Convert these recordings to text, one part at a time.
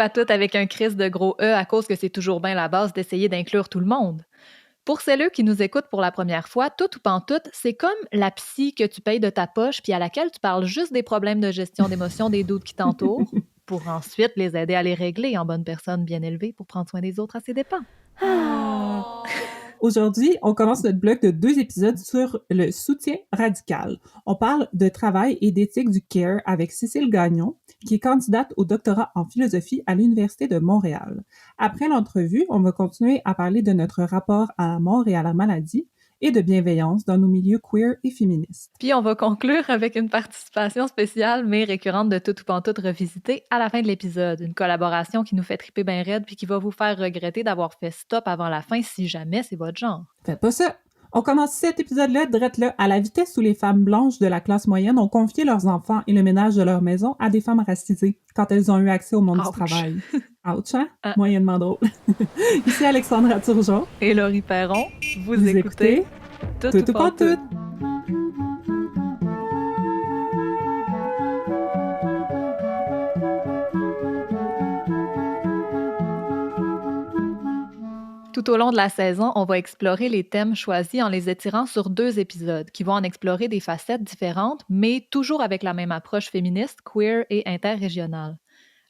à toutes avec un Chris de gros E à cause que c'est toujours bien la base d'essayer d'inclure tout le monde. Pour celles qui nous écoutent pour la première fois, Tout ou Pantoute, c'est comme la psy que tu payes de ta poche puis à laquelle tu parles juste des problèmes de gestion d'émotions des doutes qui t'entourent pour ensuite les aider à les régler en bonne personne bien élevée pour prendre soin des autres à ses dépens. Aujourd'hui, on commence notre bloc de 2 épisodes sur le soutien radical. On parle de travail et d'éthique du CARE avec Cécile Gagnon, qui est candidate au doctorat en philosophie à l'Université de Montréal. Après l'entrevue, on va continuer à parler de notre rapport à la mort et à la maladie et de bienveillance dans nos milieux queer et féministes. Puis on va conclure avec une participation spéciale mais récurrente de Tout ou Pantoute revisité à la fin de l'épisode. Une collaboration qui nous fait triper bien raide puis qui va vous faire regretter d'avoir fait stop avant la fin si jamais c'est votre genre. Faites pas ça! On commence cet épisode-là drette là à la vitesse où les femmes blanches de la classe moyenne ont confié leurs enfants et le ménage de leur maison à des femmes racisées quand elles ont eu accès au monde du travail. Ouch, hein? Moyennement drôle. Ici Alexandra Turgeon. Et Laurie Perron. Vous écoutez Tout ou Pantoute. Tout au long de la saison, on va explorer les thèmes choisis en les étirant sur 2 épisodes qui vont en explorer des facettes différentes, mais toujours avec la même approche féministe, queer et interrégionale.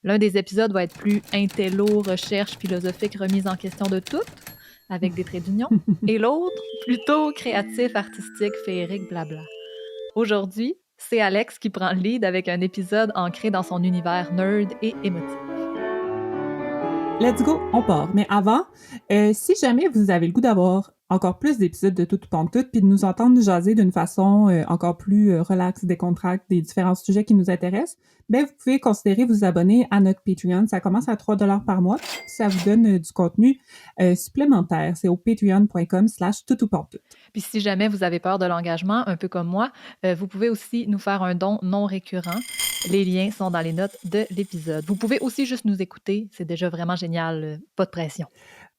L'un des épisodes va être plus intello, recherche philosophique, remise en question de tout, avec des traits d'union, et l'autre, plutôt créatif, artistique, féerique, blabla. Aujourd'hui, c'est Alex qui prend le lead avec un épisode ancré dans son univers nerd et émotif. Let's go, on part. Mais avant, si jamais vous avez le goût d'avoir encore plus d'épisodes de Tout ou Pantoute puis de nous entendre jaser d'une façon encore plus relaxe, décontracte des différents sujets qui nous intéressent, ben vous pouvez considérer vous abonner à notre Patreon. Ça commence à 3$ par mois. Ça vous donne du contenu supplémentaire. C'est au patreon.com/toutoutpantoute. Puis si jamais vous avez peur de l'engagement, un peu comme moi, vous pouvez aussi nous faire un don non récurrent. Les liens sont dans les notes de l'épisode. Vous pouvez aussi juste nous écouter. C'est déjà vraiment génial. Pas de pression.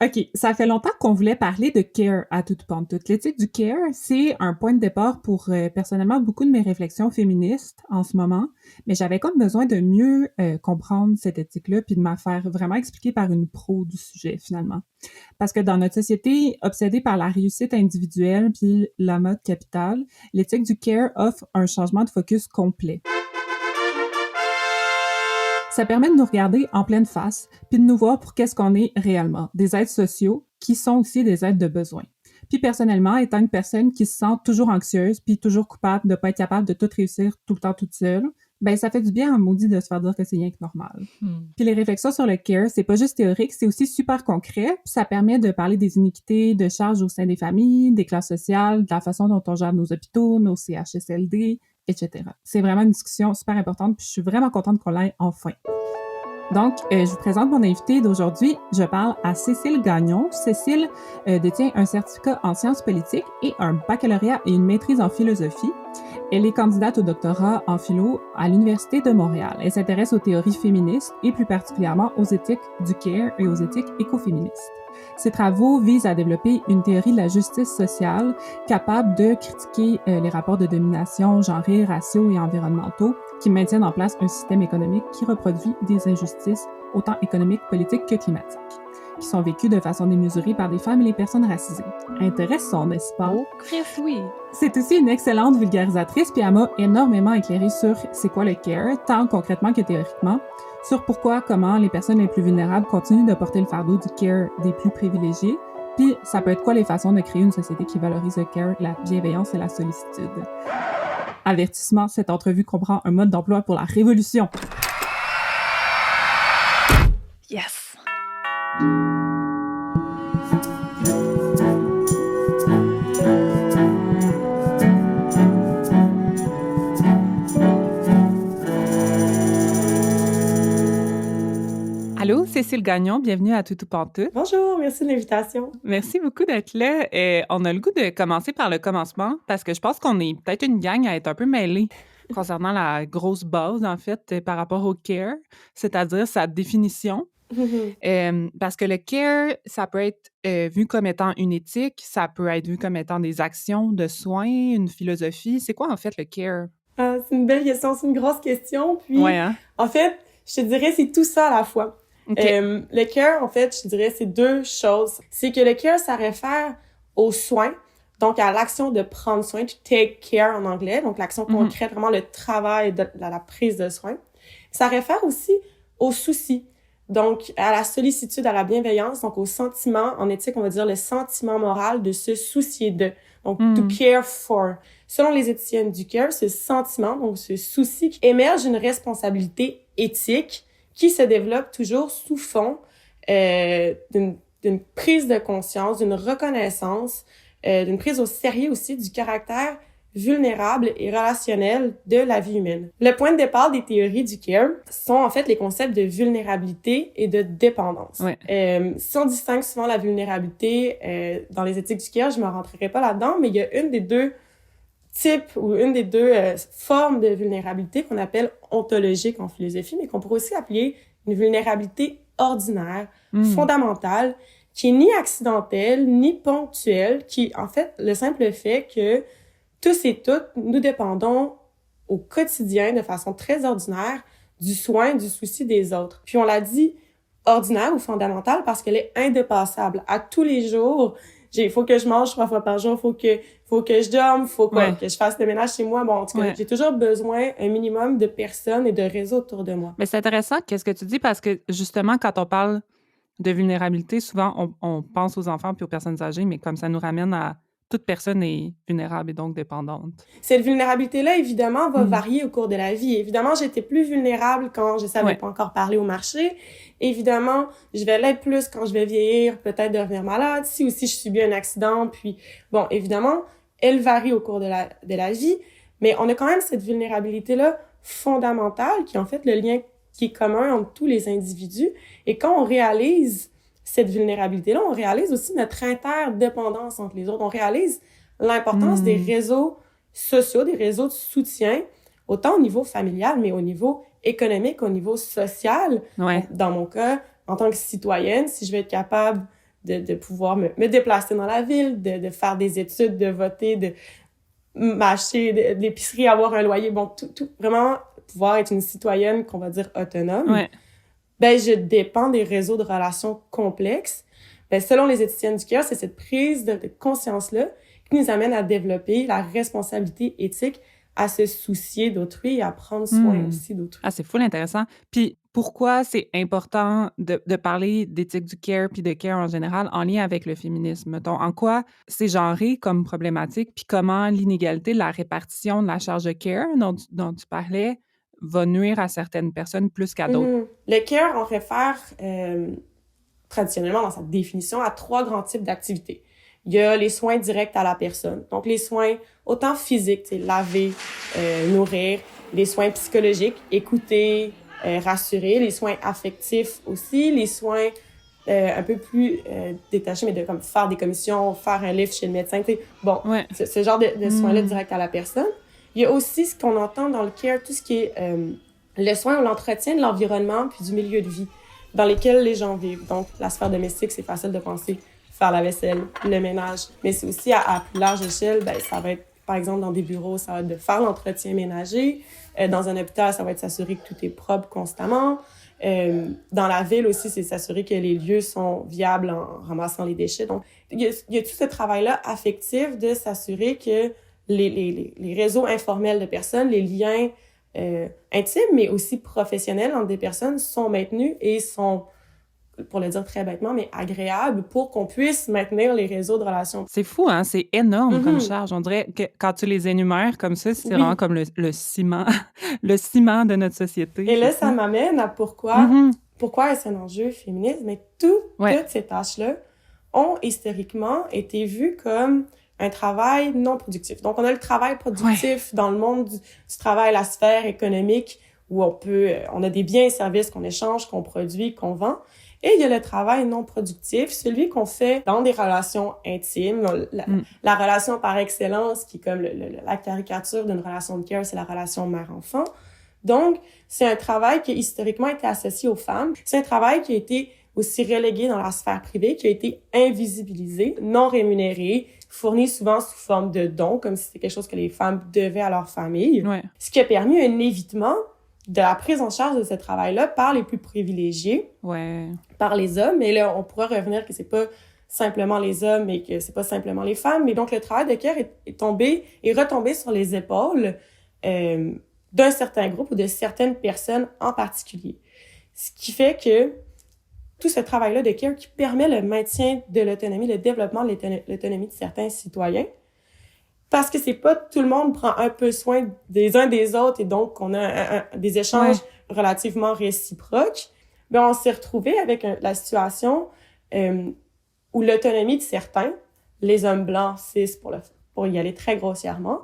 OK, ça fait longtemps qu'on voulait parler de CARE à Tout ou Pantoute. L'éthique du CARE, c'est un point de départ pour, personnellement, beaucoup de mes réflexions féministes en ce moment, mais j'avais comme besoin de mieux comprendre cette éthique-là puis de m'en faire vraiment expliquer par une pro du sujet, finalement. Parce que dans notre société obsédée par la réussite individuelle puis la mode capitale, l'éthique du CARE offre un changement de focus complet. Ça permet de nous regarder en pleine face, puis de nous voir pour qu'est-ce qu'on est réellement, des êtres sociaux qui sont aussi des êtres de besoin. Puis personnellement, étant une personne qui se sent toujours anxieuse, puis toujours coupable de pas être capable de tout réussir tout le temps toute seule, ben ça fait du bien à maudit de se faire dire que c'est rien que normal. Puis les réflexions sur le CARE, c'est pas juste théorique, c'est aussi super concret, puis ça permet de parler des iniquités, de charges au sein des familles, des classes sociales, de la façon dont on gère nos hôpitaux, nos CHSLD, etc. C'est vraiment une discussion super importante, puis je suis vraiment contente qu'on l'ait enfin. Donc, je vous présente mon invitée d'aujourd'hui. Je parle à Cécile Gagnon. Cécile détient un certificat en sciences politiques et un baccalauréat et une maîtrise en philosophie. Elle est candidate au doctorat en philo à l'Université de Montréal. Elle s'intéresse aux théories féministes et plus particulièrement aux éthiques du CARE et aux éthiques écoféministes. Ses travaux visent à développer une théorie de la justice sociale capable de critiquer les rapports de domination genrés, raciaux et environnementaux qui maintiennent en place un système économique qui reproduit des injustices autant économiques, politiques que climatiques, qui sont vécues de façon démesurée par des femmes et les personnes racisées. Intéressant, n'est-ce pas? Oh, Chris, oui! C'est aussi une excellente vulgarisatrice, puis elle m'a énormément éclairée sur c'est quoi le CARE, tant concrètement que théoriquement, sur pourquoi, comment les personnes les plus vulnérables continuent de porter le fardeau du CARE des plus privilégiés, puis ça peut être quoi les façons de créer une société qui valorise le CARE, la bienveillance et la sollicitude. Avertissement, cette entrevue comprend un mode d'emploi pour la révolution. Yes! Allô, Cécile Gagnon, bienvenue à Tout ou Pantoute. Bonjour, merci de l'invitation. Merci beaucoup d'être là. On a le goût de commencer par le commencement parce que je pense qu'on est peut-être une gang à être un peu mêlés concernant la grosse base, en fait, par rapport au CARE, c'est-à-dire sa définition. Parce que le CARE, ça peut être vu comme étant une éthique, ça peut être vu comme étant des actions de soins, une philosophie. C'est quoi, en fait, le CARE? C'est une belle question, c'est une grosse question. Puis, ouais, hein? En fait, je te dirais, c'est tout ça à la fois. Okay. Le care, en fait, je dirais, c'est deux choses. C'est que le care, ça réfère aux soins, donc à l'action de prendre soin, to take care en anglais, donc l'action concrète, vraiment le travail de la prise de soin. Ça réfère aussi aux soucis, donc à la sollicitude, à la bienveillance, donc au sentiment, en éthique, on va dire le sentiment moral de se soucier de, donc to care for. Selon les éthiciennes du care, ce sentiment, donc ce souci, émerge d'une responsabilité éthique qui se développe toujours sous fond d'une prise de conscience, d'une reconnaissance, d'une prise au sérieux aussi du caractère vulnérable et relationnel de la vie humaine. Le point de départ des théories du care sont en fait les concepts de vulnérabilité et de dépendance. Ouais. Si on distingue souvent la vulnérabilité dans les éthiques du care, je ne me rentrerai pas là-dedans, mais il y a une des deux types ou une des deux formes de vulnérabilité qu'on appelle ontologique en philosophie, mais qu'on pourrait aussi appeler une vulnérabilité ordinaire, fondamentale, qui est ni accidentelle, ni ponctuelle, qui, en fait, le simple fait que tous et toutes, nous dépendons au quotidien, de façon très ordinaire, du soin, du souci des autres. Puis on l'a dit ordinaire ou fondamentale parce qu'elle est indépassable. À tous les jours, il faut que je mange 3 fois par jour, faut que je dorme, faut que je fasse le ménage chez moi. Bon, en tout cas, j'ai toujours besoin un minimum de personnes et de réseaux autour de moi. Mais c'est intéressant, qu'est-ce que tu dis, parce que justement, quand on parle de vulnérabilité, souvent, on pense aux enfants puis aux personnes âgées, mais comme ça nous ramène à toute personne est vulnérable et donc dépendante. Cette vulnérabilité-là, évidemment, va varier au cours de la vie. Évidemment, j'étais plus vulnérable quand je savais pas encore parler au marché. Évidemment, je vais l'être plus quand je vais vieillir, peut-être devenir malade, si aussi je subis un accident. Puis, bon, évidemment, elle varie au cours de la vie, mais on a quand même cette vulnérabilité-là fondamentale qui est en fait le lien qui est commun entre tous les individus. Et quand on réalise cette vulnérabilité-là, on réalise aussi notre interdépendance entre les autres. On réalise l'importance des réseaux sociaux, des réseaux de soutien, autant au niveau familial, mais au niveau économique, au niveau social. Ouais. Dans mon cas, en tant que citoyenne, si je vais être capable de pouvoir me déplacer dans la ville, de faire des études, de voter, de m'acheter de l'épicerie, avoir un loyer, bon, tout vraiment pouvoir être une citoyenne qu'on va dire autonome, ben je dépends des réseaux de relations complexes. Ben selon les éthiciennes du care, c'est cette prise de conscience-là qui nous amène à développer la responsabilité éthique, à se soucier d'autrui et à prendre soin aussi d'autrui. Ah, c'est full intéressant. Puis pourquoi c'est important de parler d'éthique du care puis de care en général en lien avec le féminisme? Mettons, en quoi c'est genré comme problématique puis comment l'inégalité de la répartition de la charge de care dont tu parlais va nuire à certaines personnes plus qu'à d'autres? Le care, on réfère traditionnellement dans sa définition à 3 grands types d'activités. Il y a les soins directs à la personne. Donc, les soins autant physiques, laver, nourrir, les soins psychologiques, écouter, rassurer, les soins affectifs aussi, les soins un peu plus détachés, mais de comme faire des commissions, faire un livre chez le médecin, bon, ce genre de soins-là directs à la personne. Il y a aussi ce qu'on entend dans le care, tout ce qui est le soin ou l'entretien de l'environnement puis du milieu de vie dans lesquels les gens vivent. Donc, la sphère domestique, c'est facile de penser faire la vaisselle, le ménage, mais c'est aussi à plus large échelle, ben ça va être, par exemple, dans des bureaux, ça va être de faire l'entretien ménager. Dans un hôpital, ça va être s'assurer que tout est propre constamment. Dans la ville aussi, c'est s'assurer que les lieux sont viables en ramassant les déchets. Donc, il y a tout ce travail-là affectif de s'assurer que les réseaux informels de personnes, les liens intimes, mais aussi professionnels entre des personnes sont maintenus et sont, pour le dire très bêtement, mais agréables pour qu'on puisse maintenir les réseaux de relations. C'est fou, hein? C'est énorme comme charge. On dirait que quand tu les énumères comme ça, c'est vraiment comme le ciment, le ciment de notre société. Et là, ça m'amène à pourquoi est-ce un enjeu féministe? Mais toutes ces tâches-là ont historiquement été vues comme un travail non productif. Donc, on a le travail productif dans le monde du travail, la sphère économique, où on a des biens et services qu'on échange, qu'on produit, qu'on vend. Et il y a le travail non productif, celui qu'on fait dans des relations intimes. La relation par excellence, qui est comme la caricature d'une relation de care, c'est la relation mère-enfant. Donc, c'est un travail qui a historiquement été associé aux femmes. C'est un travail qui a été aussi relégué dans la sphère privée, qui a été invisibilisé, non rémunéré, fourni souvent sous forme de dons, comme si c'était quelque chose que les femmes devaient à leur famille. Ce qui a permis un évitement de la prise en charge de ce travail-là par les plus privilégiés, Ouais. par les hommes. Et là, on pourra revenir que c'est pas simplement les hommes et que c'est pas simplement les femmes. Mais donc, le travail de care est retombé sur les épaules d'un certain groupe ou de certaines personnes en particulier. Ce qui fait que tout ce travail-là de care qui permet le maintien de l'autonomie, le développement de l'autonomie de certains citoyens, parce que c'est pas tout le monde prend un peu soin des uns des autres et donc on a des échanges relativement réciproques, mais on s'est retrouvé avec la situation où l'autonomie de certains, les hommes blancs, cis, pour y aller très grossièrement,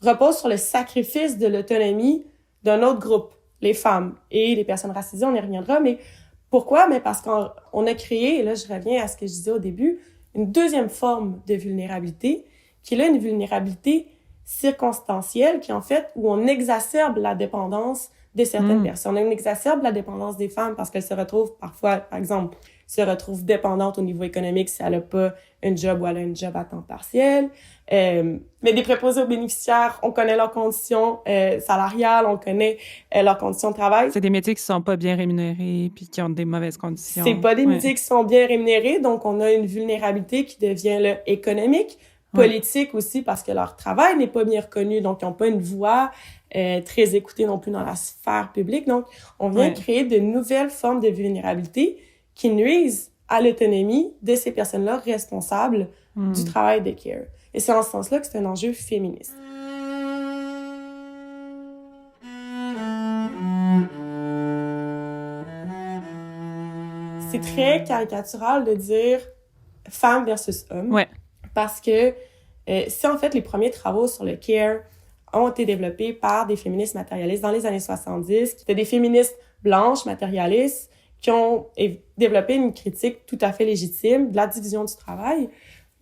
repose sur le sacrifice de l'autonomie d'un autre groupe, les femmes et les personnes racisées, on y reviendra, mais pourquoi? Mais parce qu'on a créé, et là je reviens à ce que je disais au début, une deuxième forme de vulnérabilité, qui est là une vulnérabilité circonstancielle, qui en fait, où on exacerbe la dépendance de certaines personnes. On exacerbe la dépendance des femmes parce qu'elles se retrouvent parfois, par exemple, se retrouvent dépendantes au niveau économique si elle n'a pas un job ou elle a un job à temps partiel. Mais des préposés aux bénéficiaires, on connaît leurs conditions salariales, on connaît leurs conditions de travail. C'est des métiers qui sont pas bien rémunérés puis qui ont des mauvaises conditions. C'est pas des métiers qui sont bien rémunérés, donc on a une vulnérabilité qui devient là, économique, politique aussi, parce que leur travail n'est pas bien reconnu, donc ils n'ont pas une voix très écoutée non plus dans la sphère publique. Donc, on vient créer de nouvelles formes de vulnérabilité qui nuisent à l'autonomie de ces personnes-là responsables du travail de care. Et c'est en ce sens-là que c'est un enjeu féministe. C'est très caricatural de dire femme versus homme. Ouais. Parce que si en fait les premiers travaux sur le care ont été développés par des féministes matérialistes dans les années 70, c'était des féministes blanches matérialistes qui ont développé une critique tout à fait légitime de la division du travail.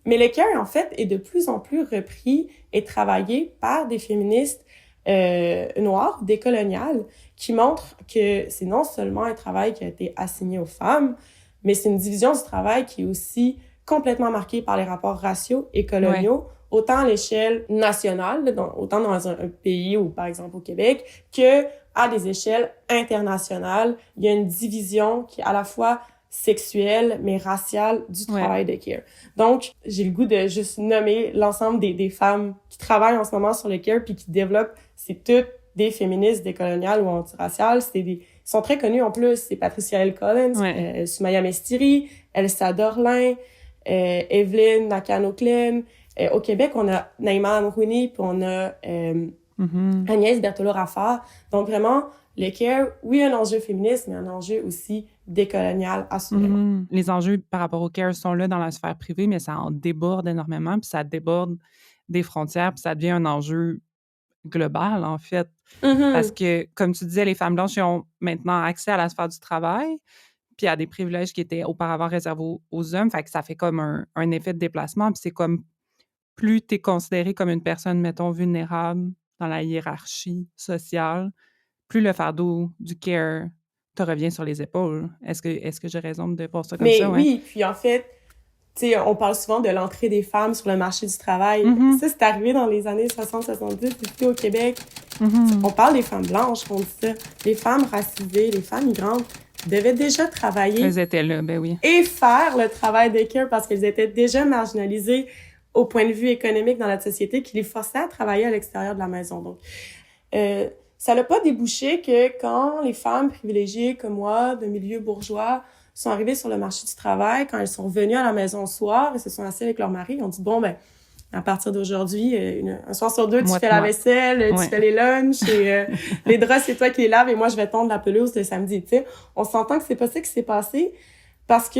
Mais le care, en fait, est de plus en plus repris et travaillé par des féministes noires, décoloniales, qui montrent que c'est non seulement un travail qui a été assigné aux femmes, mais c'est une division du travail qui est aussi complètement marquée par les rapports raciaux et coloniaux, autant à l'échelle nationale, autant dans un pays ou par exemple au Québec, que à des échelles internationales. Il y a une division qui est à la fois sexuelle, mais raciale du travail de care. Donc, j'ai le goût de juste nommer l'ensemble des femmes qui travaillent en ce moment sur le care puis qui développent, c'est toutes des féministes décoloniales ou antiraciales. Ils sont très connus en plus. C'est Patricia L. Collins, Soumaya Mestiri, Elsa Dorlin, Evelyn Nakano-Klein. Au Québec, on a Naïma Amrouni, puis on a Agnès Berthelot-Raffard. Donc vraiment, le care, oui, un enjeu féministe, mais un enjeu aussi décolonial, assurément. Les enjeux par rapport au care sont là dans la sphère privée, mais ça en déborde énormément, puis ça déborde des frontières, puis ça devient un enjeu global, en fait. Parce que, comme tu disais, les femmes blanches ont maintenant accès à la sphère du travail, puis à des privilèges qui étaient auparavant réservés aux hommes, fait que ça fait comme un effet de déplacement, puis c'est comme plus tu es considéré comme une personne, mettons, vulnérable dans la hiérarchie sociale, plus le fardeau du care te revient sur les épaules. Est-ce que j'ai raison de voir ça comme ça? Mais oui, puis en fait, tu sais, on parle souvent de l'entrée des femmes sur le marché du travail. Ça, c'est arrivé dans les années 60-70, ici au Québec. On parle des femmes blanches, on dit ça. Les femmes racisées, les femmes migrantes devaient déjà travailler. Elles étaient là, ben oui. Et faire le travail de care parce qu'elles étaient déjà marginalisées au point de vue économique dans la société qui les forçait à travailler à l'extérieur de la maison. Donc, ça n'a pas débouché que quand les femmes privilégiées comme moi, de milieu bourgeois, sont arrivées sur le marché du travail, quand elles sont revenues à la maison le soir et se sont assises avec leur mari, ils ont dit, bon, ben, à partir d'aujourd'hui, un soir sur deux, tu fais la vaisselle, tu fais les lunchs, et les draps, c'est toi qui les laves, et moi, je vais tondre la pelouse le samedi, tu sais. On s'entend que c'est pas ça qui s'est passé, parce que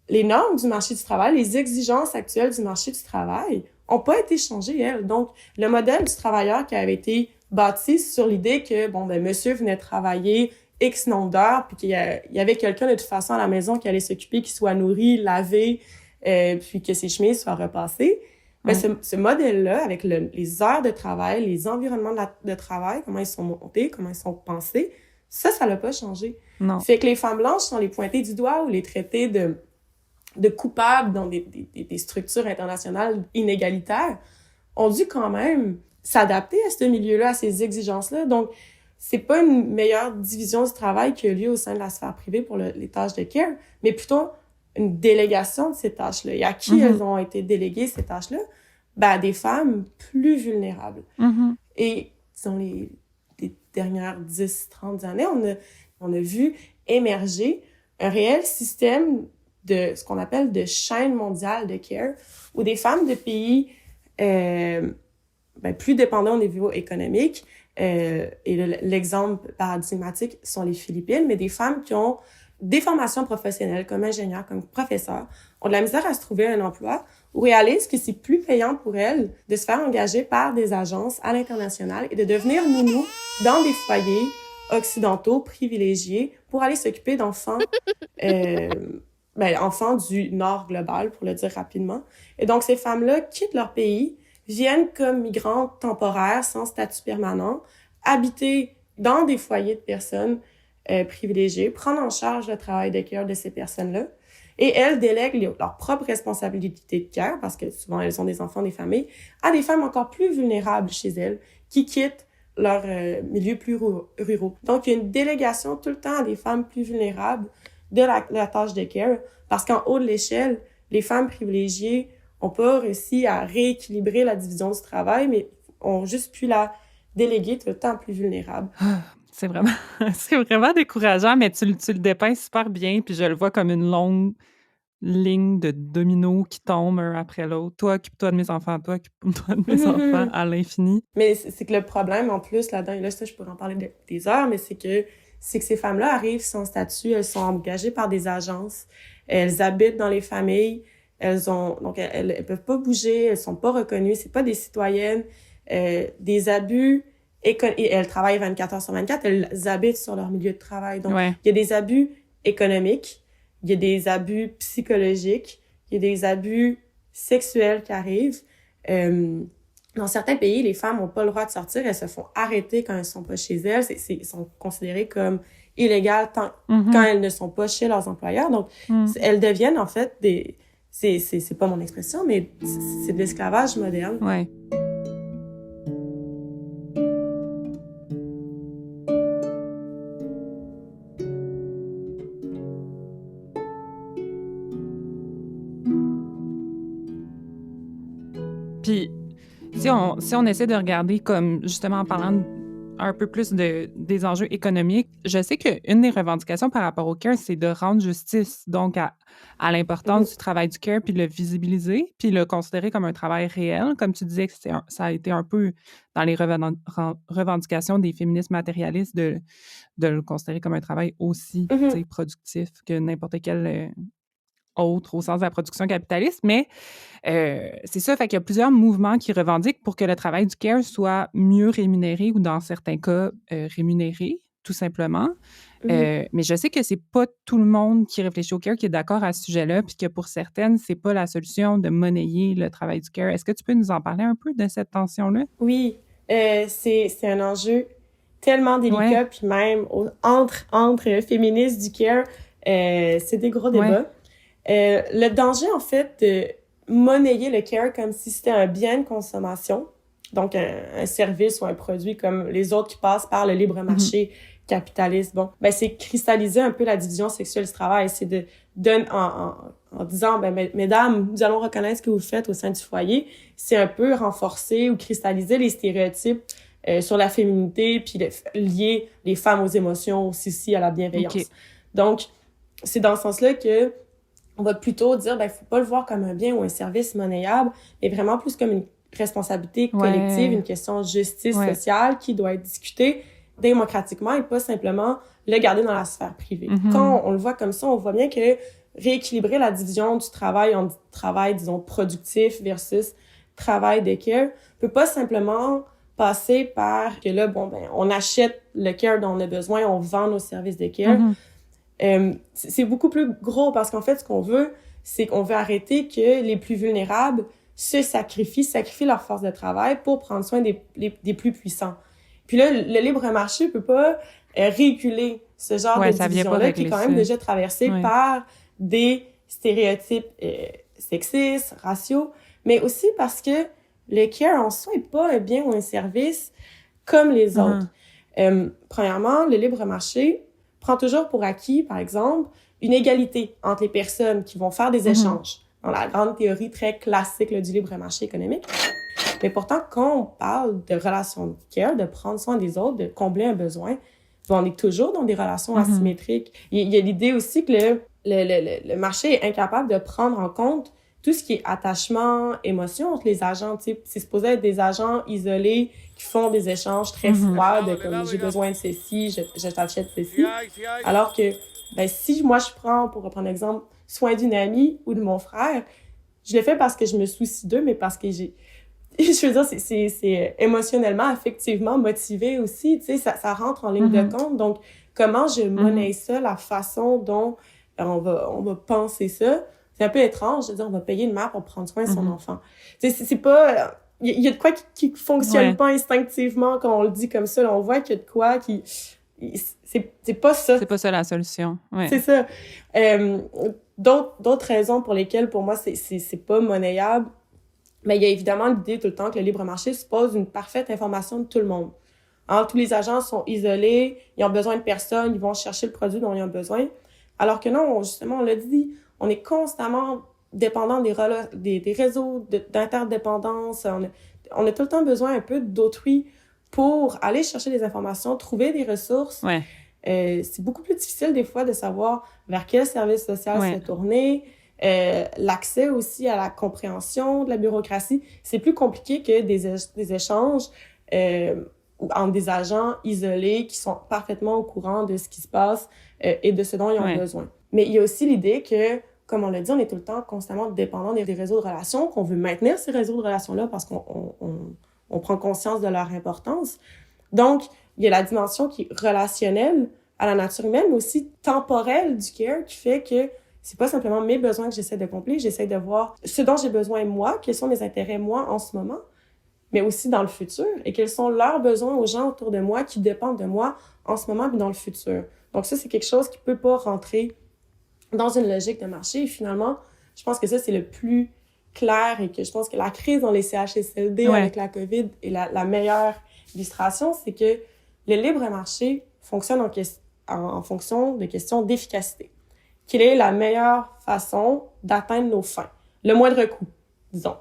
les normes du marché du travail, les exigences actuelles du marché du travail ont pas été changées, elles. Donc, le modèle du travailleur qui avait été bâti sur l'idée que, bon, ben, monsieur venait travailler X nombre d'heures, puis qu'il y avait quelqu'un de toute façon à la maison qui allait s'occuper, qui soit nourri, lavé, puis que ses chemises soient repassées. Ben, ce modèle-là, avec les heures de travail, les environnements de travail, comment ils sont montés, comment ils sont pensés, ça l'a pas changé. Non. Fait que les femmes blanches sont les pointées du doigt ou les traitées de coupables dans des structures internationales inégalitaires, ont dû quand même s'adapter à ce milieu-là, à ces exigences-là. Donc, c'est pas une meilleure division du travail qui a lieu au sein de la sphère privée pour les tâches de care, mais plutôt une délégation de ces tâches-là. Et à qui elles ont été déléguées, ces tâches-là? Ben, à des femmes plus vulnérables. Et, disons, les dernières 10-30 années, on a vu émerger un réel système de ce qu'on appelle de chaîne mondiale de care, où des femmes de pays plus dépendants au niveau économique, et l'exemple paradigmatique sont les Philippines, mais des femmes qui ont des formations professionnelles comme ingénieurs, comme professeurs, ont de la misère à se trouver un emploi ou réalisent que c'est plus payant pour elles de se faire engager par des agences à l'international et de devenir nounou dans des foyers occidentaux privilégiés pour aller s'occuper d'enfants enfants du Nord global, pour le dire rapidement. Et donc, ces femmes-là quittent leur pays, viennent comme migrantes temporaires, sans statut permanent, habiter dans des foyers de personnes privilégiées, prendre en charge le travail de care de ces personnes-là. Et elles délèguent leurs propres responsabilités de care, parce que souvent, elles ont des enfants, des familles, à des femmes encore plus vulnérables chez elles, qui quittent leurs milieux plus ruraux. Donc, il y a une délégation tout le temps à des femmes plus vulnérables de la tâche de care, parce qu'en haut de l'échelle, les femmes privilégiées ont pas réussi à rééquilibrer la division du travail, mais ont juste pu la déléguer tout le temps plus vulnérable. C'est vraiment décourageant, mais tu le dépeins super bien, puis je le vois comme une longue ligne de dominos qui tombent un après l'autre. Toi, occupe-toi de mes enfants, toi, occupe-toi de mes enfants à l'infini. Mais c'est que le problème, en plus, là-dedans, et là, ça, je pourrais en parler des heures, mais c'est que ces femmes-là arrivent sans statut, elles sont engagées par des agences, elles habitent dans les familles, elles peuvent pas bouger, elles sont pas reconnues, c'est pas des citoyennes, des abus, et elles travaillent 24 heures sur 24, elles habitent sur leur milieu de travail. Donc, il y a des abus économiques, il y a des abus psychologiques, il y a des abus sexuels qui arrivent. Dans certains pays, les femmes n'ont pas le droit de sortir, elles se font arrêter quand elles sont pas chez elles, elles sont considérées comme illégales quand elles ne sont pas chez leurs employeurs. Donc, elles deviennent en fait c'est pas mon expression, mais c'est de l'esclavage moderne. Ouais. Puis, si on essaie de regarder comme, justement, en parlant un peu plus des enjeux économiques, je sais qu'une des revendications par rapport au care, c'est de rendre justice donc à l'importance du travail du care, puis de le visibiliser, puis le considérer comme un travail réel. Comme tu disais, ça a été un peu dans les revendications des féministes matérialistes de le considérer comme un travail aussi productif que n'importe quel autre au sens de la production capitaliste, mais c'est ça, fait qu'il y a plusieurs mouvements qui revendiquent pour que le travail du care soit mieux rémunéré ou dans certains cas rémunéré, tout simplement. Mais je sais que c'est pas tout le monde qui réfléchit au care qui est d'accord à ce sujet-là, puis que pour certaines, c'est pas la solution de monnayer le travail du care. Est-ce que tu peux nous en parler un peu de cette tension-là? Oui, c'est un enjeu tellement délicat, puis même entre féministes du care, c'est des gros débats. Le danger, en fait, de monnayer le care comme si c'était un bien de consommation, donc un service ou un produit comme les autres qui passent par le libre marché capitaliste, c'est cristalliser un peu la division sexuelle du travail, c'est de en disant, mesdames, nous allons reconnaître ce que vous faites au sein du foyer, c'est un peu renforcer ou cristalliser les stéréotypes sur la féminité, puis lier les femmes aux émotions, aussi à la bienveillance. Okay. Donc, c'est dans ce sens-là que on va plutôt dire, faut pas le voir comme un bien ou un service monnayable, mais vraiment plus comme une responsabilité collective, une question de justice sociale qui doit être discutée démocratiquement et pas simplement le garder dans la sphère privée. Quand on le voit comme ça, on voit bien que rééquilibrer la division du travail en travail, disons, productif versus travail de care peut pas simplement passer par que là, on achète le care dont on a besoin, on vend nos services de care. C'est beaucoup plus gros parce qu'en fait, ce qu'on veut, c'est qu'on veut arrêter que les plus vulnérables sacrifient leur force de travail pour prendre soin des plus puissants. Puis là, le libre marché peut pas réguler ce genre de division-là qui est quand même déjà traversé par des stéréotypes sexistes, raciaux, mais aussi parce que le care en soi est pas un bien ou un service comme les autres. Premièrement, le libre marché prend toujours pour acquis, par exemple, une égalité entre les personnes qui vont faire des échanges, dans la grande théorie très classique là, du libre marché économique. Mais pourtant, quand on parle de relations de care, de prendre soin des autres, de combler un besoin, on est toujours dans des relations asymétriques. Il y a l'idée aussi que le marché est incapable de prendre en compte tout ce qui est attachement, émotion entre les agents. Tu sais, c'est supposé être des agents isolés qui font des échanges très froids de comme j'ai besoin de ceci, je t'achète ceci. Alors que ben si moi je prends, pour reprendre l'exemple, soin d'une amie ou de mon frère, je le fais parce que je me soucie d'eux, mais parce que je veux dire, c'est émotionnellement, affectivement motivé aussi, tu sais, ça rentre en ligne de compte. Donc, comment je monnaie ça, la façon dont on va penser ça, c'est un peu étrange de dire on va payer une mère pour prendre soin de son enfant. Tu sais, c'est pas... Il y a de quoi qui fonctionne pas instinctivement quand on le dit comme ça. Là, on voit qu'il y a de quoi qui... C'est pas ça. C'est pas ça la solution. Ouais. C'est ça. D'autres raisons pour lesquelles, pour moi, c'est pas monnayable, mais il y a évidemment l'idée tout le temps que le libre marché suppose une parfaite information de tout le monde. Hein, tous les agents sont isolés, ils ont besoin de personne, ils vont chercher le produit dont ils ont besoin. Alors que non, justement, on l'a dit, on est constamment dépendant des réseaux d'interdépendance. On a tout le temps besoin un peu d'autrui pour aller chercher des informations, trouver des ressources. Ouais. C'est beaucoup plus difficile des fois de savoir vers quel service social se tourner. L'accès aussi à la compréhension de la bureaucratie, c'est plus compliqué que des échanges entre des agents isolés qui sont parfaitement au courant de ce qui se passe et de ce dont ils ont besoin. Mais il y a aussi l'idée que, comme on l'a dit, on est tout le temps constamment dépendant des réseaux de relations, qu'on veut maintenir ces réseaux de relations-là parce qu'on prend conscience de leur importance. Donc, il y a la dimension qui est relationnelle à la nature humaine, mais aussi temporelle du care qui fait que c'est pas simplement mes besoins que j'essaie de combler, j'essaie de voir ce dont j'ai besoin moi, quels sont mes intérêts moi en ce moment, mais aussi dans le futur, et quels sont leurs besoins aux gens autour de moi qui dépendent de moi en ce moment et dans le futur. Donc ça, c'est quelque chose qui peut pas rentrer dans une logique de marché. Et finalement, je pense que ça, c'est le plus clair et que je pense que la crise dans les CHSLD avec la COVID est la meilleure illustration, c'est que le libre marché fonctionne en fonction de questions d'efficacité. Quelle est la meilleure façon d'atteindre nos fins? Le moindre coût, disons.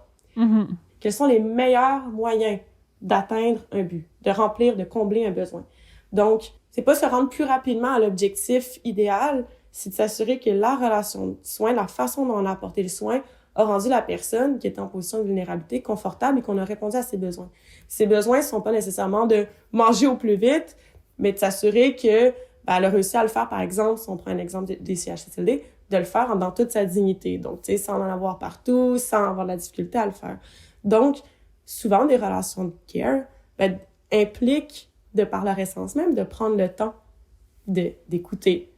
Quels sont les meilleurs moyens d'atteindre un but, de combler un besoin? Donc, c'est pas se rendre plus rapidement à l'objectif idéal, c'est de s'assurer que la relation de soin, la façon dont on a apporté le soin, a rendu la personne qui est en position de vulnérabilité confortable et qu'on a répondu à ses besoins. Ses besoins ne sont pas nécessairement de manger au plus vite, mais de s'assurer que elle a réussi à le faire, par exemple, si on prend un exemple des CHSLD, de le faire dans toute sa dignité. Donc, tu sais, sans en avoir partout, sans avoir de la difficulté à le faire. Donc, souvent, des relations de care impliquent, de par leur essence même, de prendre le temps d'écouter.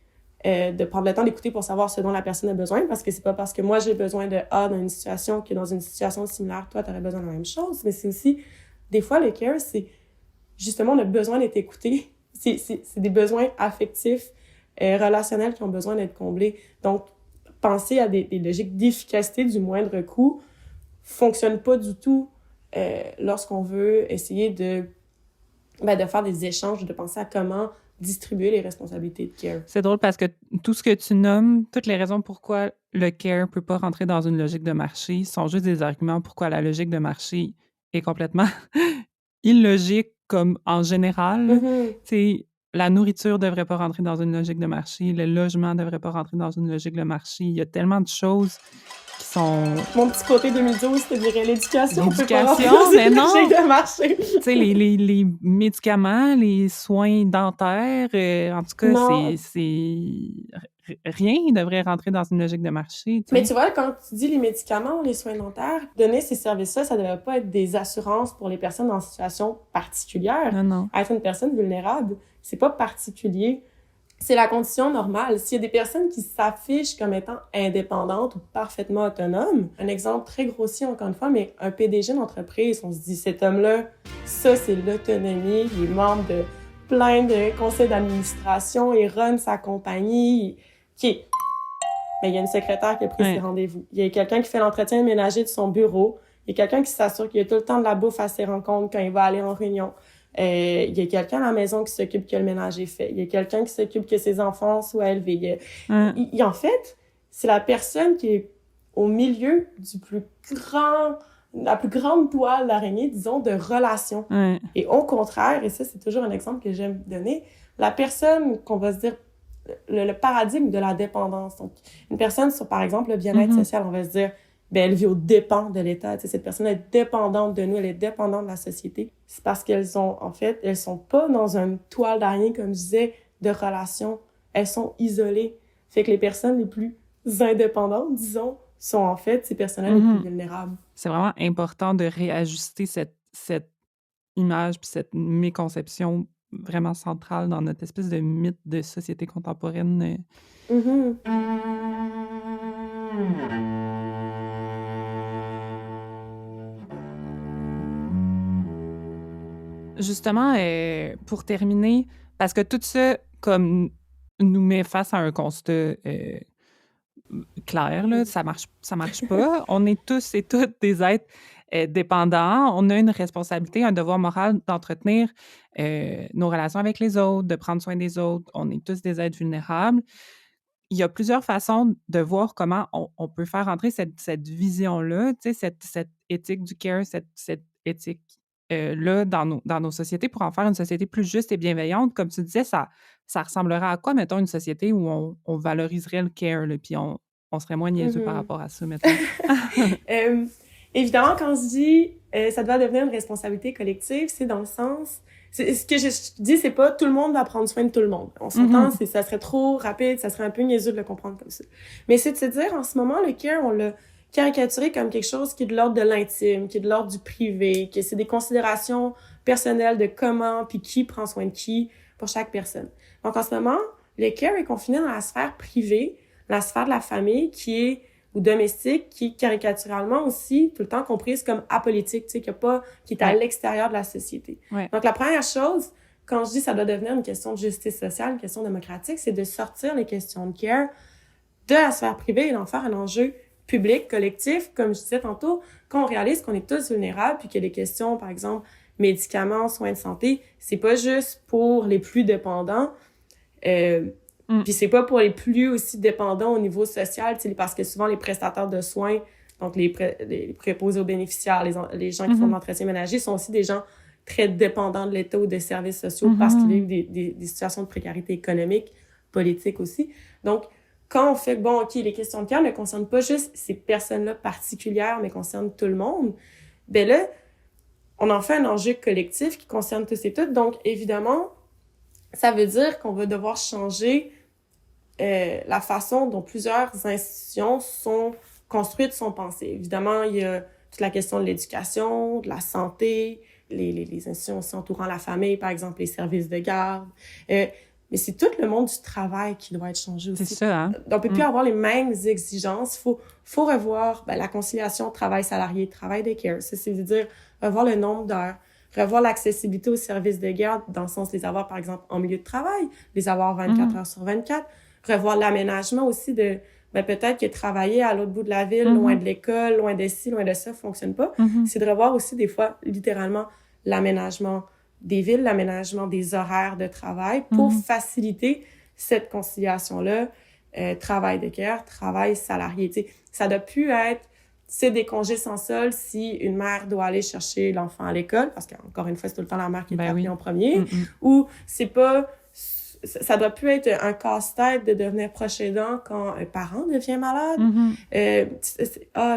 De prendre le temps d'écouter pour savoir ce dont la personne a besoin, parce que c'est pas parce que moi, j'ai besoin de A dans une situation que dans une situation similaire, toi, tu aurais besoin de la même chose. Mais c'est aussi, des fois, le care, c'est justement le besoin d'être écouté. C'est des besoins affectifs, relationnels qui ont besoin d'être comblés. Donc, penser à des logiques d'efficacité du moindre coût fonctionne pas du tout lorsqu'on veut essayer de faire des échanges, de penser à comment distribuer les responsabilités de care. C'est drôle parce que tout ce que tu nommes, toutes les raisons pourquoi le care peut pas rentrer dans une logique de marché sont juste des arguments pourquoi la logique de marché est complètement illogique comme en général. La nourriture devrait pas rentrer dans une logique de marché, le logement devrait pas rentrer dans une logique de marché. Il y a tellement de choses qui sont... Mon petit côté 2012, je te dirais l'éducation. L'éducation, mais non! De marché. Tu sais, les médicaments, les soins dentaires, en tout cas, rien ne devrait rentrer dans une logique de marché. T'sais. Mais tu vois, quand tu dis les médicaments, les soins dentaires, donner ces services-là, ça ne devrait pas être des assurances pour les personnes en situation particulière. Non. Être une personne vulnérable, c'est pas particulier. C'est la condition normale. S'il y a des personnes qui s'affichent comme étant indépendantes ou parfaitement autonomes, un exemple très grossier encore une fois, mais un PDG d'entreprise, on se dit, cet homme-là, ça c'est l'autonomie, il est membre de plein de conseils d'administration, il run sa compagnie, mais il y a une secrétaire qui a pris ses rendez-vous. Il y a quelqu'un qui fait l'entretien ménager de son bureau. Il y a quelqu'un qui s'assure qu'il y a tout le temps de la bouffe à ses rencontres quand il va aller en réunion. Il y a quelqu'un à la maison qui s'occupe que le ménage est fait. Il y a quelqu'un qui s'occupe que ses enfants soient élevés. En fait, c'est la personne qui est au milieu la plus grande toile d'araignée, disons, de relations. Et au contraire, et ça, c'est toujours un exemple que j'aime donner, la personne qu'on va se dire le paradigme de la dépendance. Donc, une personne sur, par exemple, le bien-être social, on va se dire, ben, elle vit aux dépens de l'État. Tu sais, cette personne est dépendante de nous, elle est dépendante de la société. C'est parce elles sont pas dans une toile d'araignée, comme je disais, de relations. Elles sont isolées. Fait que les personnes les plus indépendantes, disons, sont en fait ces personnes-là les plus vulnérables. C'est vraiment important de réajuster cette image puis cette méconception vraiment centrale dans notre espèce de mythe de société contemporaine. Justement, pour terminer, parce que tout ça, comme nous met face à un constat clair, là, ça marche pas. On est tous et toutes des êtres dépendants. On a une responsabilité, un devoir moral d'entretenir nos relations avec les autres, de prendre soin des autres. On est tous des êtres vulnérables. Il y a plusieurs façons de voir comment on peut faire entrer cette vision-là, tu sais, cette éthique du care, cette éthique là dans nos sociétés pour en faire une société plus juste et bienveillante. Comme tu disais, ça ressemblerait à quoi, mettons, une société où on valoriserait le care, là, puis on serait moins niaiseux par rapport à ça, mettons. Évidemment, quand je dis ça doit devenir une responsabilité collective, c'est dans le sens... Ce que je dis, c'est pas tout le monde va prendre soin de tout le monde. On s'entend, ça serait trop rapide, ça serait un peu niaiseux de le comprendre comme ça. Mais c'est de se dire, en ce moment, le care, on l'a caricaturé comme quelque chose qui est de l'ordre de l'intime, qui est de l'ordre du privé, que c'est des considérations personnelles de comment puis qui prend soin de qui pour chaque personne. Donc, en ce moment, le care est confiné dans la sphère privée, la sphère de la famille ou domestique, qui est caricaturalement aussi tout le temps comprise comme apolitique, tu sais, qui est à l'extérieur de la société. Ouais. Donc, la première chose, quand je dis ça doit devenir une question de justice sociale, une question démocratique, c'est de sortir les questions de care de la sphère privée et d'en faire un enjeu public, collectif, comme je disais tantôt, quand on réalise qu'on est tous vulnérables, puis qu'il y a des questions, par exemple, médicaments, soins de santé, c'est pas juste pour les plus dépendants, puis c'est pas pour les plus aussi dépendants au niveau social, parce que souvent les prestataires de soins, donc les préposés aux bénéficiaires, les gens qui font de l'entretien ménager, sont aussi des gens très dépendants de l'État ou des services sociaux parce qu'ils vivent des situations de précarité économique, politique aussi. Donc, quand on fait bon, OK, les questions de care ne concernent pas juste ces personnes-là particulières, mais concernent tout le monde, ben là, on en fait un enjeu collectif qui concerne tous et toutes. Donc, évidemment, ça veut dire qu'on va devoir changer la façon dont plusieurs institutions sont construites, sont pensées. Évidemment, il y a toute la question de l'éducation, de la santé, les institutions aussi entourant la famille, par exemple les services de garde. Mais c'est tout le monde du travail qui doit être changé aussi. C'est ça, hein? On peut plus avoir les mêmes exigences. Faut revoir la conciliation travail-salarié, travail de care. Ça, c'est de dire revoir le nombre d'heures, revoir l'accessibilité aux services de garde, dans le sens de les avoir, par exemple, en milieu de travail, les avoir 24 heures sur 24, revoir l'aménagement aussi de peut-être que travailler à l'autre bout de la ville, loin de l'école, loin de ci, loin de ça, fonctionne pas. C'est de revoir aussi, des fois, littéralement, l'aménagement des villes, l'aménagement des horaires de travail pour faciliter cette conciliation-là, travail de care, travail salarié. Tu sais, ça doit plus être, c'est des congés sans solde si une mère doit aller chercher l'enfant à l'école, parce qu'encore une fois, c'est tout le temps la mère qui est appelée en premier, ou c'est pas, ça doit plus être un casse-tête de devenir proche aidant quand un parent devient malade.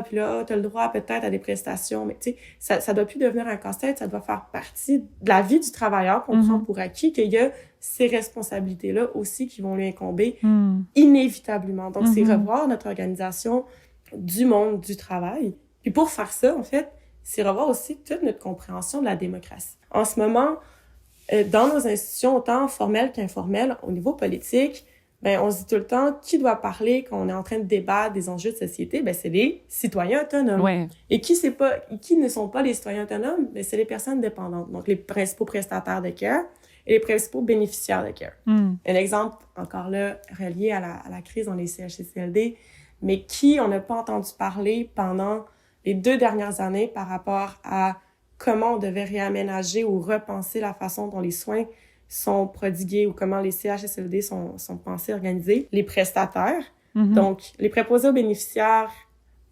Puis là, t'as le droit peut-être à des prestations, mais tu sais, ça doit plus devenir un casse-tête, ça doit faire partie de la vie du travailleur qu'on prend pour acquis, qu'il y a ces responsabilités-là aussi qui vont lui incomber inévitablement. Donc, c'est revoir notre organisation du monde du travail. Puis pour faire ça, en fait, c'est revoir aussi toute notre compréhension de la démocratie. En ce moment, dans nos institutions, autant formelles qu'informelles, au niveau politique, on se dit tout le temps qui doit parler quand on est en train de débattre des enjeux de société, c'est les citoyens autonomes. Ouais. Et qui ne sont pas les citoyens autonomes, c'est les personnes dépendantes, donc les principaux prestataires de care et les principaux bénéficiaires de care. Un exemple, encore là, relié à la crise dans les CHSLD, mais qui on n'a pas entendu parler pendant les 2 dernières années par rapport à comment on devait réaménager ou repenser la façon dont les soins sont prodigués ou comment les CHSLD sont pensés, organisés. Les prestataires, donc les préposés aux bénéficiaires,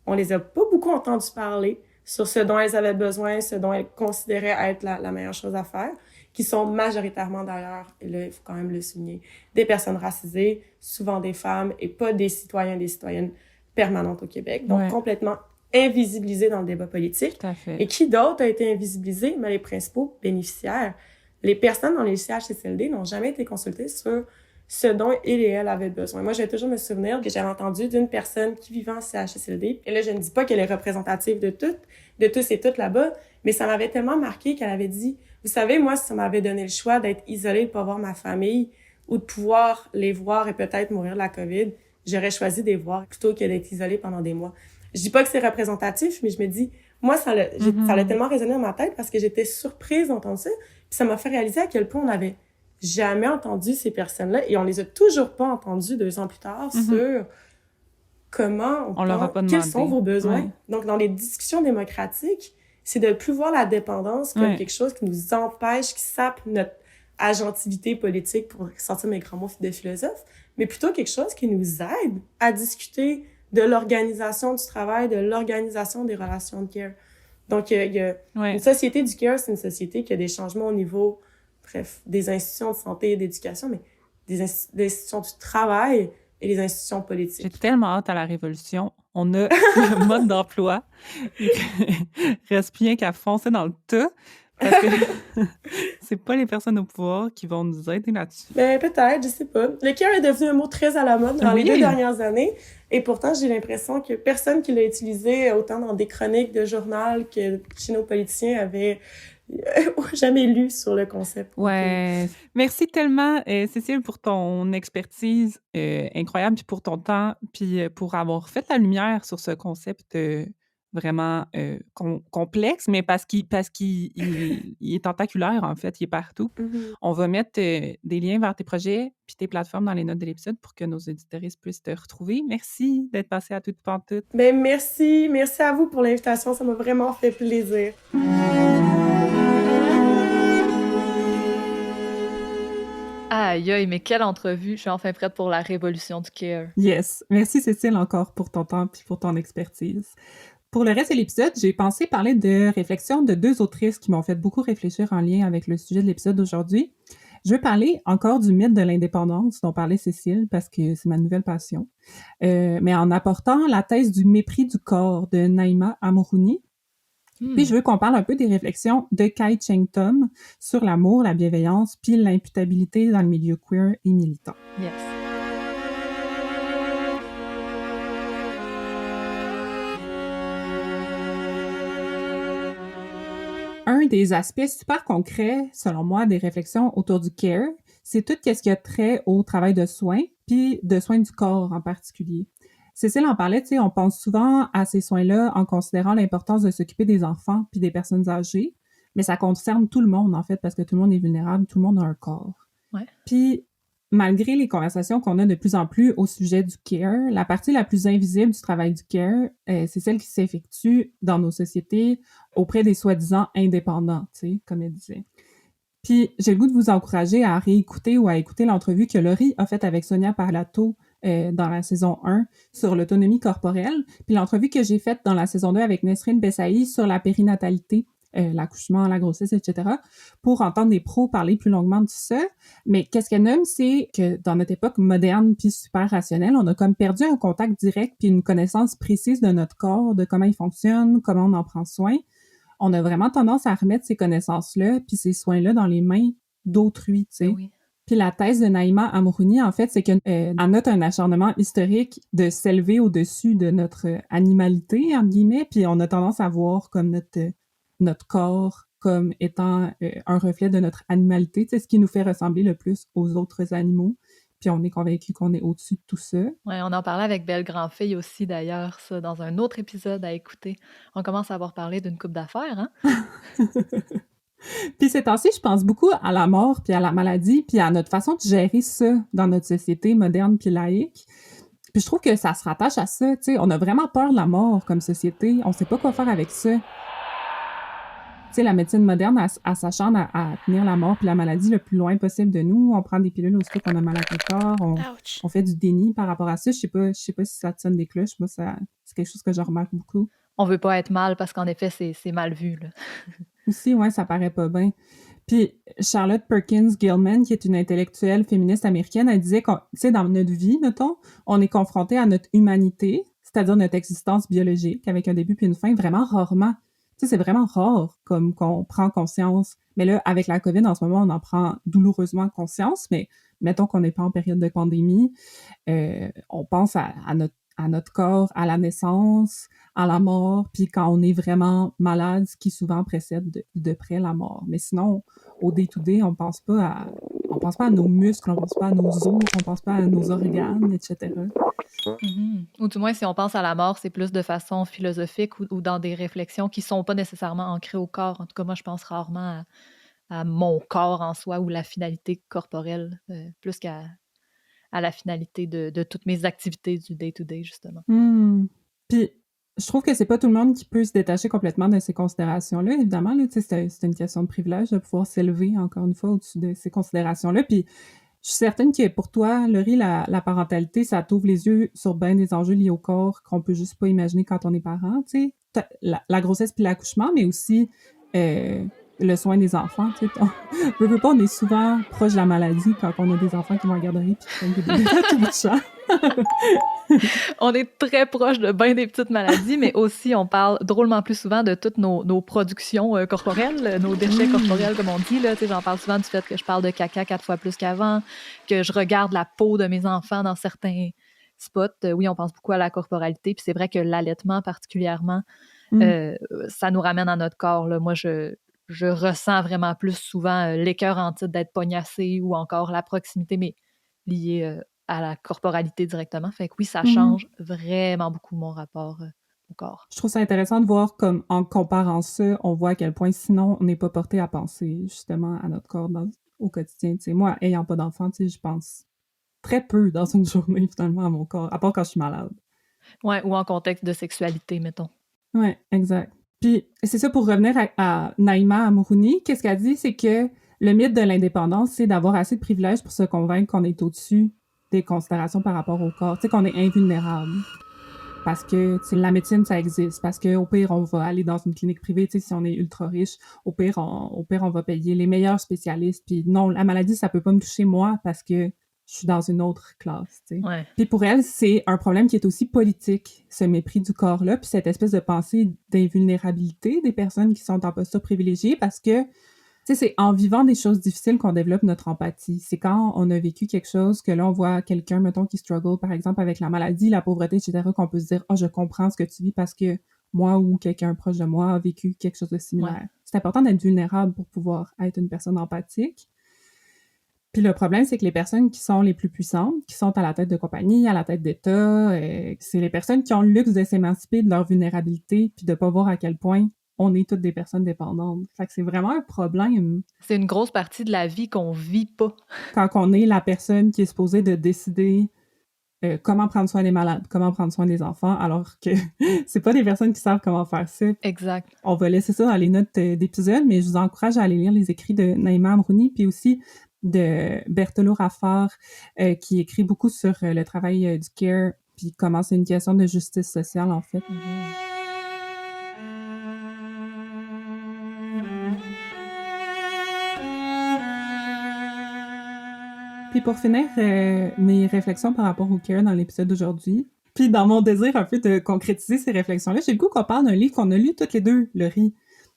on les a pas beaucoup entendus parler sur ce dont elles avaient besoin, ce dont elles considéraient être la meilleure chose à faire, qui sont majoritairement d'ailleurs, et là, il faut quand même le souligner, des personnes racisées, souvent des femmes, et pas des citoyens, des citoyennes permanentes au Québec. Donc, complètement invisibilisés dans le débat politique. Tout à fait. Et qui d'autre a été invisibilisé? Mais les principaux bénéficiaires. Les personnes dans les CHSLD n'ont jamais été consultées sur ce dont il et elle avaient besoin. Moi, je vais toujours me souvenir que j'avais entendu d'une personne qui vivait en CHSLD. Et là, je ne dis pas qu'elle est représentative de tous et toutes là-bas, mais ça m'avait tellement marqué qu'elle avait dit, vous savez, moi, si ça m'avait donné le choix d'être isolée, de pas voir ma famille, ou de pouvoir les voir et peut-être mourir de la COVID, j'aurais choisi de les voir plutôt que d'être isolée pendant des mois. Je dis pas que c'est représentatif, mais je me dis, moi, ça a tellement résonné dans ma tête parce que j'étais surprise d'entendre ça. Puis ça m'a fait réaliser à quel point on n'avait jamais entendu ces personnes-là et on les a toujours pas entendues 2 ans plus tard sur comment on leur a pas demandé. Quels sont vos besoins. Donc, dans les discussions démocratiques, c'est de plus voir la dépendance comme quelque chose qui nous empêche, qui sape notre agentivité politique, pour sortir mes grands mots de philosophe, mais plutôt quelque chose qui nous aide à discuter de l'organisation du travail, de l'organisation des relations de care. Donc, une société du care, c'est une société qui a des changements au niveau, bref, des institutions de santé et d'éducation, mais des institutions du travail et des institutions politiques. J'ai tellement hâte à la révolution. On a le mode d'emploi. Reste bien qu'à foncer dans le tas. Parce que c'est pas les personnes au pouvoir qui vont nous aider là-dessus. Ben, peut-être, je sais pas. Le care est devenu un mot très à la mode dans les 2 dernières années. Et pourtant, j'ai l'impression que personne qui l'a utilisé autant dans des chroniques de journal que chez nos politiciens avait jamais lu sur le concept. Ouais. Merci tellement, Cécile, pour ton expertise incroyable, puis pour ton temps, puis pour avoir fait la lumière sur ce concept vraiment complexe, mais parce qu'il est tentaculaire, en fait, il est partout. On va mettre des liens vers tes projets puis tes plateformes dans les notes de l'épisode pour que nos éditoristes puissent te retrouver. Merci d'être passé à Toutes Pantoutes. Ben merci à vous pour l'invitation, ça m'a vraiment fait plaisir. Aïe, mais quelle entrevue! Je suis enfin prête pour la révolution du care. Yes. Merci Cécile encore pour ton temps et pour ton expertise. Pour le reste de l'épisode, j'ai pensé parler de réflexions de 2 autrices qui m'ont fait beaucoup réfléchir en lien avec le sujet de l'épisode d'aujourd'hui. Je veux parler encore du mythe de l'indépendance dont parlait Cécile parce que c'est ma nouvelle passion, mais en apportant la thèse du mépris du corps de Naïma Amourouni. Puis je veux qu'on parle un peu des réflexions de Kai Cheng Thom sur l'amour, la bienveillance, puis l'imputabilité dans le milieu queer et militant. Yes. Un des aspects super concrets, selon moi, des réflexions autour du care, c'est tout ce qui a trait au travail de soins, puis de soins du corps en particulier. Cécile en parlait, tu sais, on pense souvent à ces soins-là en considérant l'importance de s'occuper des enfants puis des personnes âgées, mais ça concerne tout le monde, en fait, parce que tout le monde est vulnérable, tout le monde a un corps. Ouais. Puis, malgré les conversations qu'on a de plus en plus au sujet du care, la partie la plus invisible du travail du care, c'est celle qui s'effectue dans nos sociétés auprès des soi-disant indépendants, tu sais, comme elle disait. Puis, j'ai le goût de vous encourager à réécouter ou à écouter l'entrevue que Laurie a faite avec Sonia Parlato dans la saison 1 sur l'autonomie corporelle, puis l'entrevue que j'ai faite dans la saison 2 avec Nesrine Bessaï sur la périnatalité, l'accouchement, la grossesse, etc., pour entendre des pros parler plus longuement de ça. Mais qu'est-ce qu'elle nomme, c'est que dans notre époque moderne puis super rationnelle, on a comme perdu un contact direct puis une connaissance précise de notre corps, de comment il fonctionne, comment on en prend soin. On a vraiment tendance à remettre ces connaissances-là puis ces soins-là dans les mains d'autrui, tu sais. Oui. Puis la thèse de Naïma Amourouni, en fait, c'est qu'elle note un acharnement historique de s'élever au-dessus de notre animalité, entre guillemets, puis on a tendance à voir comme notre corps comme étant un reflet de notre animalité, c'est ce qui nous fait ressembler le plus aux autres animaux. Puis on est convaincu qu'on est au-dessus de tout ça. Ouais, on en parlait avec Belle Grandfille aussi, d'ailleurs, ça, dans un autre épisode à écouter. On commence à avoir parlé d'une couple d'affaires, hein? Puis ces temps-ci, je pense beaucoup à la mort, puis à la maladie, puis à notre façon de gérer ça dans notre société moderne puis laïque. Puis je trouve que ça se rattache à ça, tu sais. On a vraiment peur de la mort comme société. On sait pas quoi faire avec ça. sais, la médecine moderne, elle s'acharne à tenir la mort puis la maladie le plus loin possible de nous. On prend des pilules aussitôt qu'on a mal à quelque part. Ouch. On fait du déni par rapport à ça. Je sais pas si ça te sonne des cloches. Moi, c'est quelque chose que je remarque beaucoup. On veut pas être mal parce qu'en effet, c'est mal vu, là. Aussi, ouais, ça paraît pas bien. Puis Charlotte Perkins Gilman, qui est une intellectuelle féministe américaine, elle disait qu'on, tu sais, dans notre vie, mettons, on est confronté à notre humanité, c'est-à-dire notre existence biologique, avec un début puis une fin, vraiment rarement. Tu sais, c'est vraiment rare comme qu'on prend conscience. Mais là, avec la COVID, en ce moment, on en prend douloureusement conscience, mais mettons qu'on n'est pas en période de pandémie, on pense à notre corps, à la naissance, à la mort, puis quand on est vraiment malade, ce qui souvent précède de près la mort. Mais sinon, au day-to-day, on pense pas à nos muscles, on pense pas à nos os, on pense pas à nos organes, etc. Ou du moins, si on pense à la mort, c'est plus de façon philosophique ou dans des réflexions qui sont pas nécessairement ancrées au corps. En tout cas, moi, je pense rarement à mon corps en soi ou la finalité corporelle, plus qu'à la finalité de toutes mes activités du day-to-day, justement. Puis, je trouve que c'est pas tout le monde qui peut se détacher complètement de ces considérations-là. Évidemment, là, tu sais, c'est une question de privilège de pouvoir s'élever, encore une fois, au-dessus de ces considérations-là. Puis, je suis certaine que pour toi, Laurie, la parentalité, ça t'ouvre les yeux sur bien des enjeux liés au corps qu'on peut juste pas imaginer quand on est parent, tu sais. La grossesse puis l'accouchement, mais aussi le soin des enfants, tu sais. Veux pas, on est souvent proche de la maladie quand on a des enfants qui vont en garderie puis qui font des bébés à tout bout de champ. On est très proche de bien des petites maladies, mais aussi on parle drôlement plus souvent de toutes nos productions corporelles, nos déchets corporels, comme on dit. Là, j'en parle souvent du fait que je parle de caca 4 fois plus qu'avant, que je regarde la peau de mes enfants dans certains spots. Oui, on pense beaucoup à la corporalité, puis c'est vrai que l'allaitement particulièrement, ça nous ramène à notre corps. Là. Moi, je ressens vraiment plus souvent l'écœur en titre d'être pognassé ou encore la proximité, mais liée à la corporalité directement. Fait que oui, ça change vraiment beaucoup mon rapport au corps. Je trouve ça intéressant de voir comme en comparant ça, on voit à quel point sinon on n'est pas porté à penser justement à notre corps au quotidien. T'sais, moi, ayant pas d'enfant, je pense très peu dans une journée finalement à mon corps, à part quand je suis malade. Ouais, ou en contexte de sexualité, mettons. Ouais, exact. Puis c'est ça, pour revenir à Naïma Amourouni, qu'est-ce qu'elle dit, c'est que le mythe de l'indépendance, c'est d'avoir assez de privilèges pour se convaincre qu'on est au-dessus des considérations par rapport au corps, tu sais, qu'on est invulnérable. Parce que la médecine, ça existe. Parce que au pire, on va aller dans une clinique privée, si on est ultra riche. Au pire, on va payer les meilleurs spécialistes. Puis non, la maladie, ça peut pas me toucher moi parce que je suis dans une autre classe. Ouais. Puis pour elle, c'est un problème qui est aussi politique, ce mépris du corps-là, puis cette espèce de pensée d'invulnérabilité des personnes qui sont en posture privilégiée, parce que c'est en vivant des choses difficiles qu'on développe notre empathie. C'est quand on a vécu quelque chose que là, on voit quelqu'un, mettons, qui struggle, par exemple, avec la maladie, la pauvreté, etc., qu'on peut se dire « Ah, je comprends ce que tu vis parce que moi ou quelqu'un proche de moi a vécu quelque chose de similaire. Ouais. » C'est important d'être vulnérable pour pouvoir être une personne empathique. Puis le problème, c'est que les personnes qui sont les plus puissantes, qui sont à la tête de compagnie, à la tête d'État, c'est les personnes qui ont le luxe de s'émanciper de leur vulnérabilité puis de pas voir à quel point on est toutes des personnes dépendantes. Fait que c'est vraiment un problème. C'est une grosse partie de la vie qu'on vit pas. Quand on est la personne qui est supposée de décider comment prendre soin des malades, comment prendre soin des enfants, alors que c'est pas des personnes qui savent comment faire ça. Exact. On va laisser ça dans les notes d'épisode, mais je vous encourage à aller lire les écrits de Naïma Amrouni, puis aussi de Bertolo Raffard, qui écrit beaucoup sur le travail du care, puis comment c'est une question de justice sociale, en fait. Puis pour finir, mes réflexions par rapport au care dans l'épisode d'aujourd'hui, puis dans mon désir un peu de concrétiser ces réflexions-là, j'ai le goût qu'on parle d'un livre qu'on a lu toutes les deux, Laurie,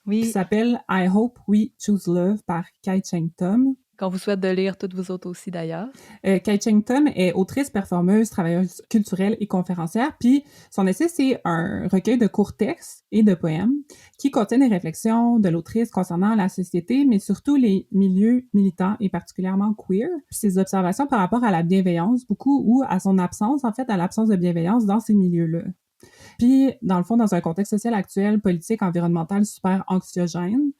qui s'appelle « I Hope We Choose Love » par Kai-Cheng Tom. Qu'on vous souhaite de lire toutes vous autres aussi, d'ailleurs. Kai-Cheng Tom est autrice, performeuse, travailleuse culturelle et conférencière, puis son essai, c'est un recueil de courts textes et de poèmes qui contiennent des réflexions de l'autrice concernant la société, mais surtout les milieux militants et particulièrement queer, puis ses observations par rapport à la bienveillance, beaucoup, ou à son absence, en fait, à l'absence de bienveillance dans ces milieux-là. Puis, dans le fond, dans un contexte social actuel, politique, environnemental super anxiogène,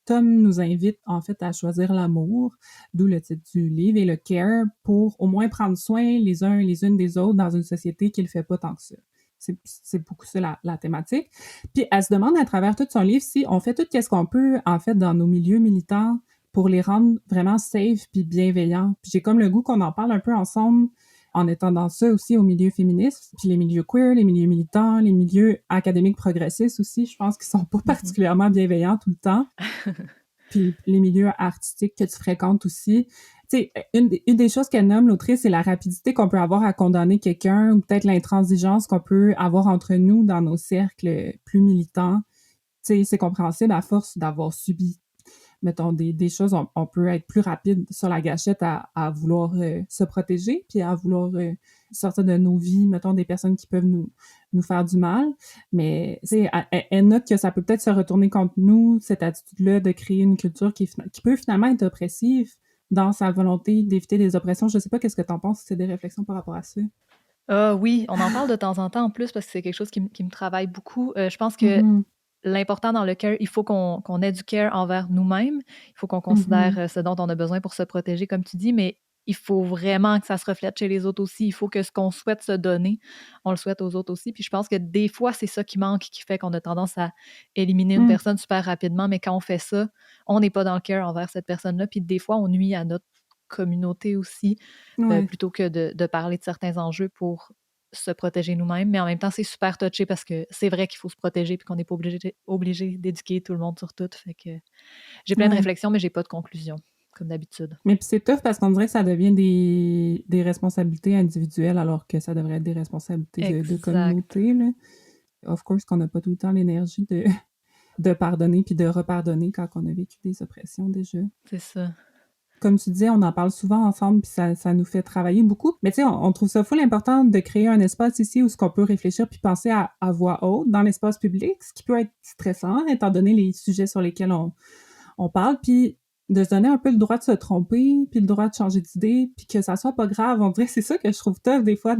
Tom nous invite en fait à choisir l'amour, d'où le titre du livre, et le care, pour au moins prendre soin les uns et les unes des autres dans une société qui le fait pas tant que ça. C'est beaucoup ça la thématique. Puis elle se demande à travers tout son livre si on fait tout ce qu'on peut, en fait, dans nos milieux militants pour les rendre vraiment safe puis bienveillants. Puis j'ai comme le goût qu'on en parle un peu ensemble en étant dans ça aussi au milieu féministe, puis les milieux queer, les milieux militants, les milieux académiques progressistes aussi, je pense qu'ils sont pas particulièrement bienveillants tout le temps. Puis les milieux artistiques que tu fréquentes aussi. Tu sais, une des choses qu'elle nomme, l'autrice, c'est la rapidité qu'on peut avoir à condamner quelqu'un ou peut-être l'intransigeance qu'on peut avoir entre nous dans nos cercles plus militants. Tu sais, c'est compréhensible à force d'avoir subi, mettons, des choses, on peut être plus rapide sur la gâchette à vouloir se protéger, puis à vouloir sortir de nos vies, mettons, des personnes qui peuvent nous faire du mal. Mais, tu sais, elle note que ça peut peut-être se retourner contre nous, cette attitude-là de créer une culture qui peut finalement être oppressive dans sa volonté d'éviter des oppressions. Je sais pas qu'est-ce que t'en penses, si c'est des réflexions par rapport à ça. Oui, on en parle de temps en temps en plus parce que c'est quelque chose qui me travaille beaucoup. Je pense que Mhm. l'important dans le care, il faut qu'on ait du care envers nous-mêmes. Il faut qu'on considère Mhm. ce dont on a besoin pour se protéger, comme tu dis, mais il faut vraiment que ça se reflète chez les autres aussi. Il faut que ce qu'on souhaite se donner, on le souhaite aux autres aussi. Puis je pense que des fois, c'est ça qui manque, qui fait qu'on a tendance à éliminer une Mhm. personne super rapidement. Mais quand on fait ça, on n'est pas dans le care envers cette personne-là. Puis des fois, on nuit à notre communauté aussi, Ouais. plutôt que de parler de certains enjeux pour se protéger nous-mêmes. Mais en même temps, c'est super touché parce que c'est vrai qu'il faut se protéger puis qu'on n'est pas obligé d'éduquer tout le monde sur tout. Fait que j'ai plein de Ouais. réflexions, mais j'ai pas de conclusion, comme d'habitude. Mais puis c'est tough parce qu'on dirait que ça devient des responsabilités individuelles alors que ça devrait être des responsabilités de Exact. communauté, là. Of course qu'on n'a pas tout le temps l'énergie de pardonner puis de repardonner quand on a vécu des oppressions déjà. C'est ça. Comme tu disais, on en parle souvent ensemble puis ça nous fait travailler beaucoup. Mais tu sais, on trouve ça full important de créer un espace ici où ce qu'on peut réfléchir puis penser à voix haute dans l'espace public, ce qui peut être stressant étant donné les sujets sur lesquels on parle, puis de se donner un peu le droit de se tromper, puis le droit de changer d'idée, puis que ça soit pas grave. On dirait que c'est ça que je trouve tough des fois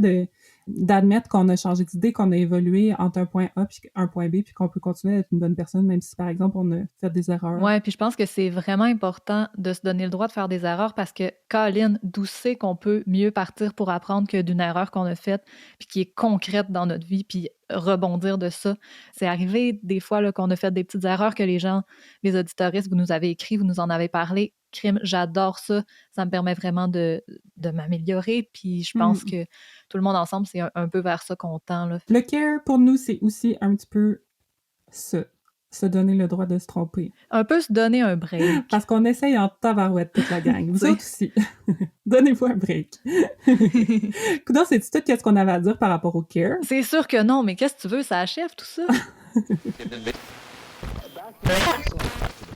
d'admettre qu'on a changé d'idée, qu'on a évolué entre un point A puis un point B, puis qu'on peut continuer à être une bonne personne, même si, par exemple, on a fait des erreurs. Ouais, puis je pense que c'est vraiment important de se donner le droit de faire des erreurs parce que, Colin, d'où c'est qu'on peut mieux partir pour apprendre que d'une erreur qu'on a faite, puis qui est concrète dans notre vie, puis rebondir de ça. C'est arrivé des fois là, qu'on a fait des petites erreurs que les gens, les auditoristes, vous nous avez écrit, vous nous en avez parlé. Crime, j'adore ça. Ça me permet vraiment de m'améliorer. Puis je pense Mm. que tout le monde ensemble, c'est un peu vers ça qu'on tend, là. Le care, pour nous, c'est aussi un petit peu ça. Se donner le droit de se tromper. Un peu se donner un break. Parce qu'on essaye en tabarouette toute la gang. Vous T'sais. autres aussi. Donnez-vous un break. Coudonc, c'est-tu tout ce qu'on avait à dire par rapport au care? C'est sûr que non, mais qu'est-ce que tu veux, ça achève tout ça.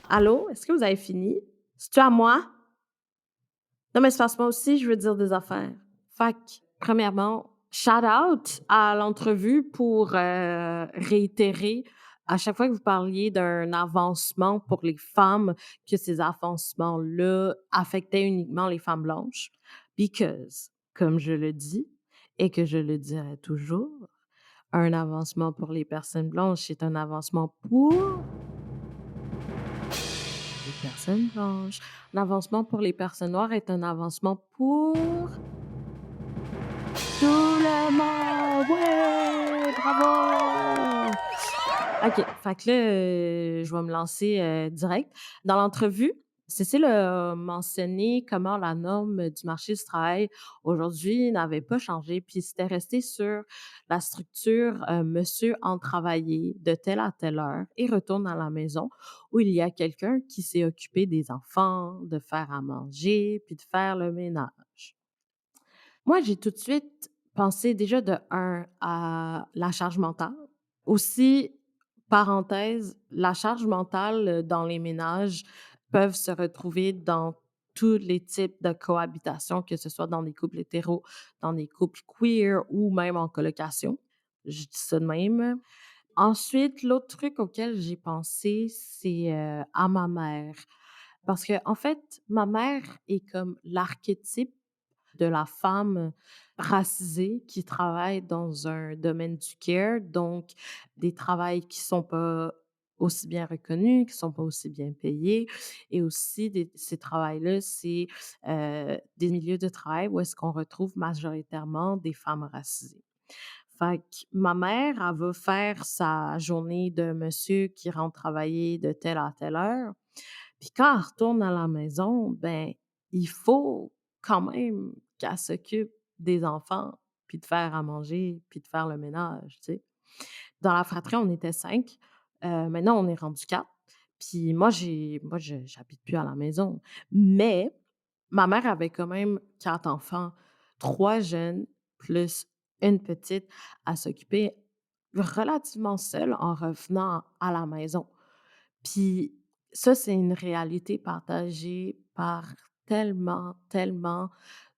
Allô, est-ce que vous avez fini? C'est-tu à moi? Non, mais c'est parce que moi aussi, je veux dire des affaires. Fait que, premièrement, shout out à l'entrevue pour réitérer à chaque fois que vous parliez d'un avancement pour les femmes, que ces avancements-là affectaient uniquement les femmes blanches. Because, comme je le dis, et que je le dirai toujours, un avancement pour les personnes blanches est un avancement pour les personnes blanches. Un avancement pour les personnes noires est un avancement pour tout le monde. Ouais, bravo! OK, fait que là, je vais me lancer direct. Dans l'entrevue, Cécile a mentionné comment la norme du marché du travail aujourd'hui n'avait pas changé, puis c'était resté sur la structure monsieur en travailler de telle à telle heure et retourne à la maison où il y a quelqu'un qui s'est occupé des enfants, de faire à manger, puis de faire le ménage. Moi, j'ai tout de suite pensé déjà de un à la charge mentale. Aussi, parenthèse, la charge mentale dans les ménages peuvent se retrouver dans tous les types de cohabitation, que ce soit dans des couples hétéros, dans des couples queer ou même en colocation. Je dis ça de même. Ensuite, l'autre truc auquel j'ai pensé, c'est à ma mère. Parce que, en fait, ma mère est comme l'archétype de la femme racisée qui travaille dans un domaine du care, donc des travails qui sont pas aussi bien reconnus, qui sont pas aussi bien payés, et aussi ces travails-là, c'est des milieux de travail où est-ce qu'on retrouve majoritairement des femmes racisées. Fait que ma mère, elle va faire sa journée de monsieur qui rentre travailler de telle à telle heure. Puis quand elle retourne à la maison, ben, il faut quand même qu'elle s'occupe des enfants, puis de faire à manger, puis de faire le ménage, tu sais. Dans la fratrie, on était 5. Maintenant, on est rendu 4. Puis moi, j'habite plus à la maison. Mais ma mère avait quand même 4 enfants, 3 jeunes plus une petite à s'occuper relativement seule en revenant à la maison. Puis ça, c'est une réalité partagée par tellement, tellement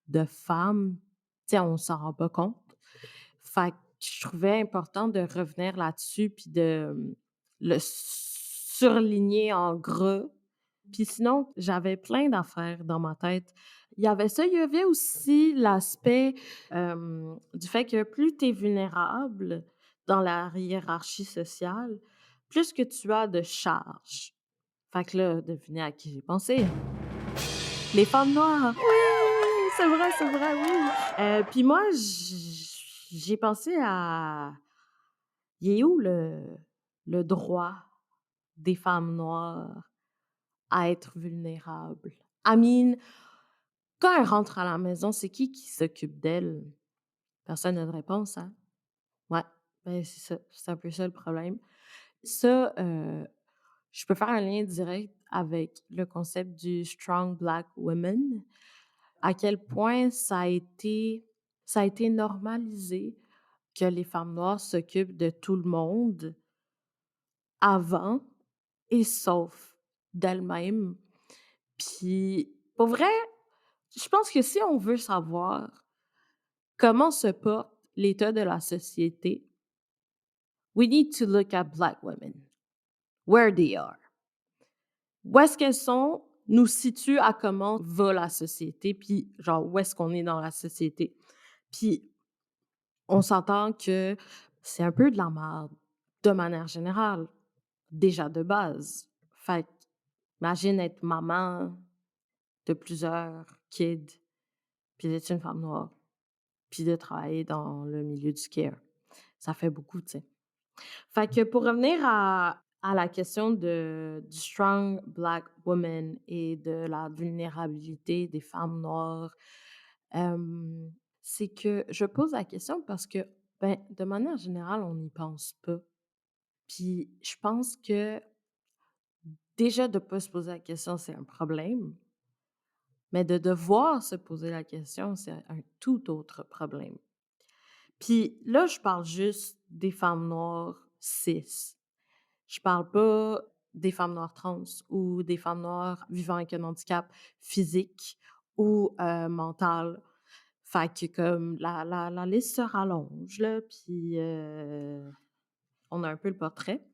de femmes. Tu sais, on s'en rend pas compte. Fait que je trouvais important de revenir là-dessus puis de, le surligner en gras. Puis sinon, j'avais plein d'affaires dans ma tête. Il y avait ça, il y avait aussi l'aspect, du fait que plus tu es vulnérable dans la hiérarchie sociale, plus que tu as de charges. Fait que là, devinez à qui j'ai pensé? Les femmes noires! Oui! C'est vrai, oui! Puis moi, j'ai pensé à il est où le droit des femmes noires à être vulnérables? I mean, quand elles rentrent à la maison, c'est qui s'occupe d'elles? Personne n'a de réponse, hein? Ouais, ben, c'est ça, c'est un peu ça le problème. Ça, je peux faire un lien direct avec le concept du strong black woman, à quel point ça a été normalisé que les femmes noires s'occupent de tout le monde avant et sauf d'elles-mêmes. Puis, pour vrai, je pense que si on veut savoir comment se porte l'état de la société, we need to look at black women, where they are. Où est-ce qu'elles sont nous situe à comment va la société, puis genre où est-ce qu'on est dans la société. Puis on s'entend que c'est un peu de la merde, de manière générale, déjà de base. Fait que, imagine être maman de plusieurs kids, puis d'être une femme noire, puis de travailler dans le milieu du care. Ça fait beaucoup, tu sais. Fait que pour revenir à la question du strong black woman et de la vulnérabilité des femmes noires, hem, c'est que je pose la question parce que, ben, de manière générale, on n'y pense pas. Puis je pense que déjà de pas se poser la question, c'est un problème, mais de devoir se poser la question, c'est un tout autre problème. Puis là, je parle juste des femmes noires cis. Je parle pas des femmes noires trans ou des femmes noires vivant avec un handicap physique ou mental. Fait que comme la liste se rallonge là, puis on a un peu le portrait.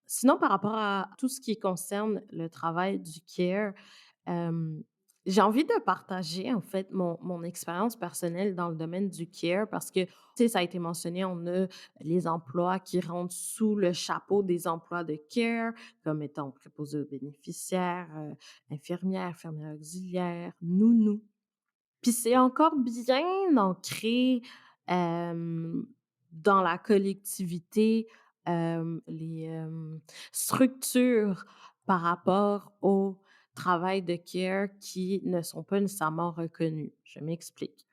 Sinon, par rapport à tout ce qui concerne le travail du care, hem, j'ai envie de partager, en fait, mon expérience personnelle dans le domaine du care parce que, tu sais, ça a été mentionné, on a les emplois qui rentrent sous le chapeau des emplois de care, comme étant préposés aux bénéficiaires, infirmières, infirmières auxiliaires, nounou. Puis c'est encore bien ancré, hem, dans la collectivité, les, structures par rapport au travail de care qui ne sont pas nécessairement reconnues. Je m'explique.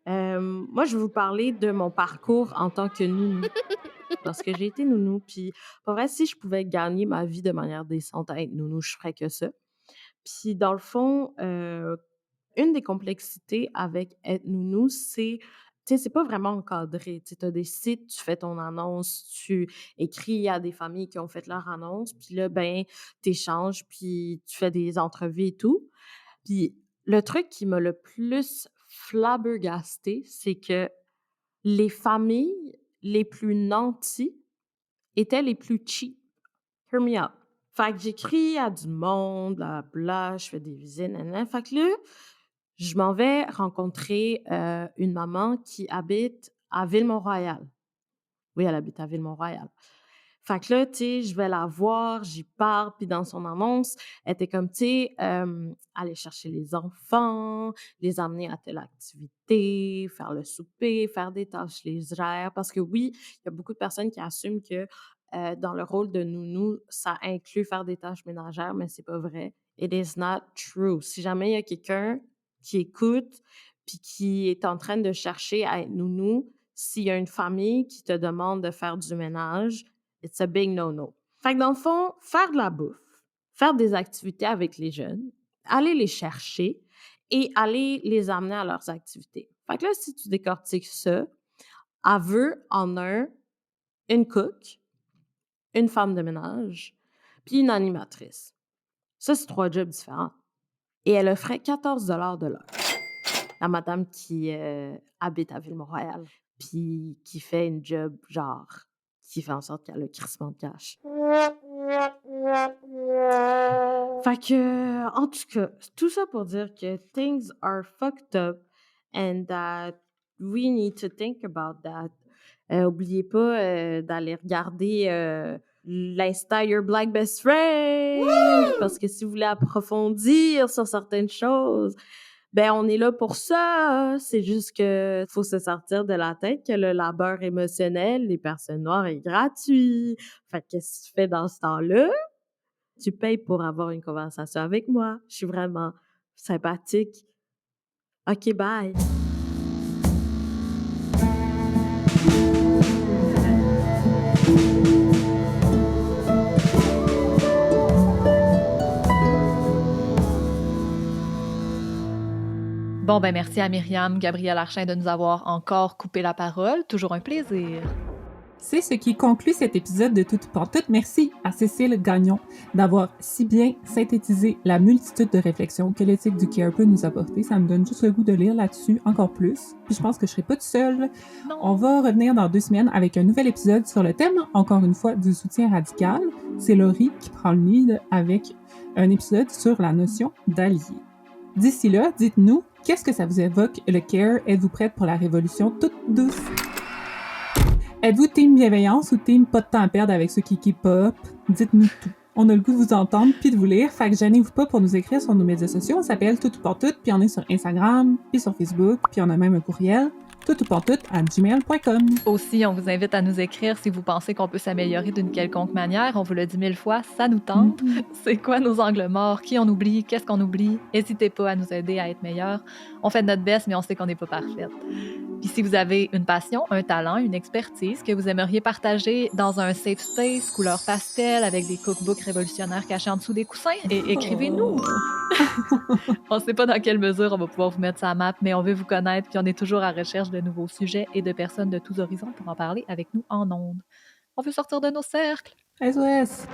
Moi, je vais vous parler de mon parcours en tant que nounou, parce que j'ai été nounou, puis pour vrai, si je pouvais gagner ma vie de manière décente à être nounou, je ferais que ça. Puis dans le fond, une des complexités avec être nounou, c'est, tu sais, c'est pas vraiment encadré. Tu as des sites, tu fais ton annonce, tu écris à des familles qui ont fait leur annonce, puis là, ben, t'échanges, puis tu fais des entrevues et tout. Puis le truc qui m'a le plus flabbergastée, c'est que les familles les plus nanties étaient les plus cheap. Hear me out. Fait que j'écris à du monde, bla je fais des visites, nanana. Fait que là, je m'en vais rencontrer, une maman qui habite à Ville-Mont-Royal. Oui, elle habite à Ville-Mont-Royal. Fait que là, tu sais, je vais la voir, j'y parle, puis dans son annonce, elle était comme, tu sais, aller chercher les enfants, les amener à telle activité, faire le souper, faire des tâches légères. Parce que oui, il y a beaucoup de personnes qui assument que dans le rôle de nounou, ça inclut faire des tâches ménagères, mais c'est pas vrai. It is not true. Si jamais il y a quelqu'un qui écoute puis qui est en train de chercher à être nounou, s'il y a une famille qui te demande de faire du ménage, it's a big no-no. Fait que dans le fond, faire de la bouffe, faire des activités avec les jeunes, aller les chercher et aller les amener à leurs activités. Fait que là, si tu décortiques ça, elle veut en un, une cook, une femme de ménage, puis une animatrice. Ça, c'est 3 jobs différents. Et elle offrait 14 de l'heure. La madame qui habite à Ville-Mont-Royal, puis qui fait une job genre, qui fait en sorte qu'elle a le crissement de cash. Fait que, en tout cas, tout ça pour dire que things are fucked up and that we need to think about that. Oubliez pas d'aller regarder l'Insta Your Black Best Friend, parce que si vous voulez approfondir sur certaines choses, ben on est là pour ça. C'est juste que faut se sortir de la tête que le labeur émotionnel des personnes noires est gratuit. Fait que qu'est-ce que tu fais dans ce temps-là? Tu payes pour avoir une conversation avec moi. Je suis vraiment sympathique. OK, bye. Bon, ben merci à Myriam, Gabrielle Archin de nous avoir encore coupé la parole. Toujours un plaisir. C'est ce qui conclut cet épisode de Tout Pantoute. Merci à Cécile Gagnon d'avoir si bien synthétisé la multitude de réflexions que l'éthique du care peut nous apporter. Ça me donne juste le goût de lire là-dessus encore plus. Puis je pense que je serai pas toute seule. Non. On va revenir dans 2 semaines avec un nouvel épisode sur le thème, encore une fois, du soutien radical. C'est Laurie qui prend le lead avec un épisode sur la notion d'allié. D'ici là, dites-nous, qu'est-ce que ça vous évoque le care? Êtes-vous prête pour la révolution toute douce? Êtes-vous team bienveillance ou team pas de temps à perdre avec ceux qui keep up? Dites-nous tout. On a le goût de vous entendre puis de vous lire, fait que gênez-vous pas pour nous écrire sur nos médias sociaux. On s'appelle Tout pour Tout, puis on est sur Instagram, puis sur Facebook, puis on a même un courriel, toutouportout@gmail.com. Aussi, on vous invite à nous écrire si vous pensez qu'on peut s'améliorer d'une quelconque manière. On vous le dit 1000 fois, ça nous tente. C'est quoi nos angles morts? Qui on oublie? Qu'est-ce qu'on oublie? N'hésitez pas à nous aider à être meilleurs. On fait de notre best, mais on sait qu'on n'est pas parfaite. Puis si vous avez une passion, un talent, une expertise que vous aimeriez partager dans un safe space, couleur pastel, avec des cookbooks révolutionnaires cachés en dessous des coussins, écrivez-nous! On ne sait pas dans quelle mesure on va pouvoir vous mettre sur la map, mais on veut vous connaître, puis on est toujours à recherche de nouveaux sujets et de personnes de tous horizons pour en parler avec nous en ondes. On veut sortir de nos cercles! SOS!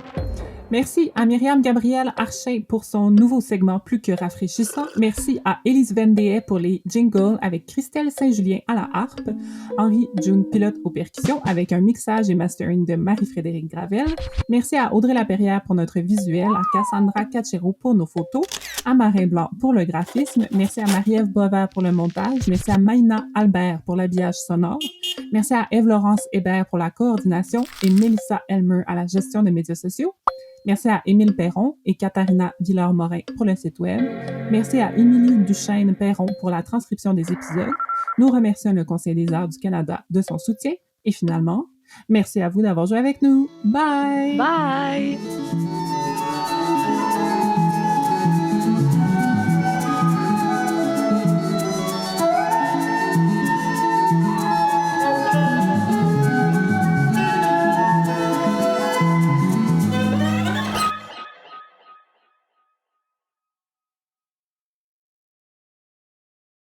Merci à Myriam Gabrielle Archin pour son nouveau segment plus que rafraîchissant. Merci à Élise Vendée pour les jingles avec Christelle Saint-Julien à la harpe, Henri June Pilote aux percussions avec un mixage et mastering de Marie-Frédérique Gravel. Merci à Audrey Laperrière pour notre visuel, à Cassandra Cachero pour nos photos, à Marin Blanc pour le graphisme. Merci à Marie-Ève Boisvert pour le montage. Merci à Maïna Albert pour l'habillage sonore. Merci à Ève-Laurence Hébert pour la coordination et Mélissa Elmer à la gestion des médias sociaux. Merci à Émile Perron et Katharina Villard-Morin pour le site web. Merci à Émilie Duchesne-Perron pour la transcription des épisodes. Nous remercions le Conseil des arts du Canada de son soutien. Et finalement, merci à vous d'avoir joué avec nous. Bye! Bye!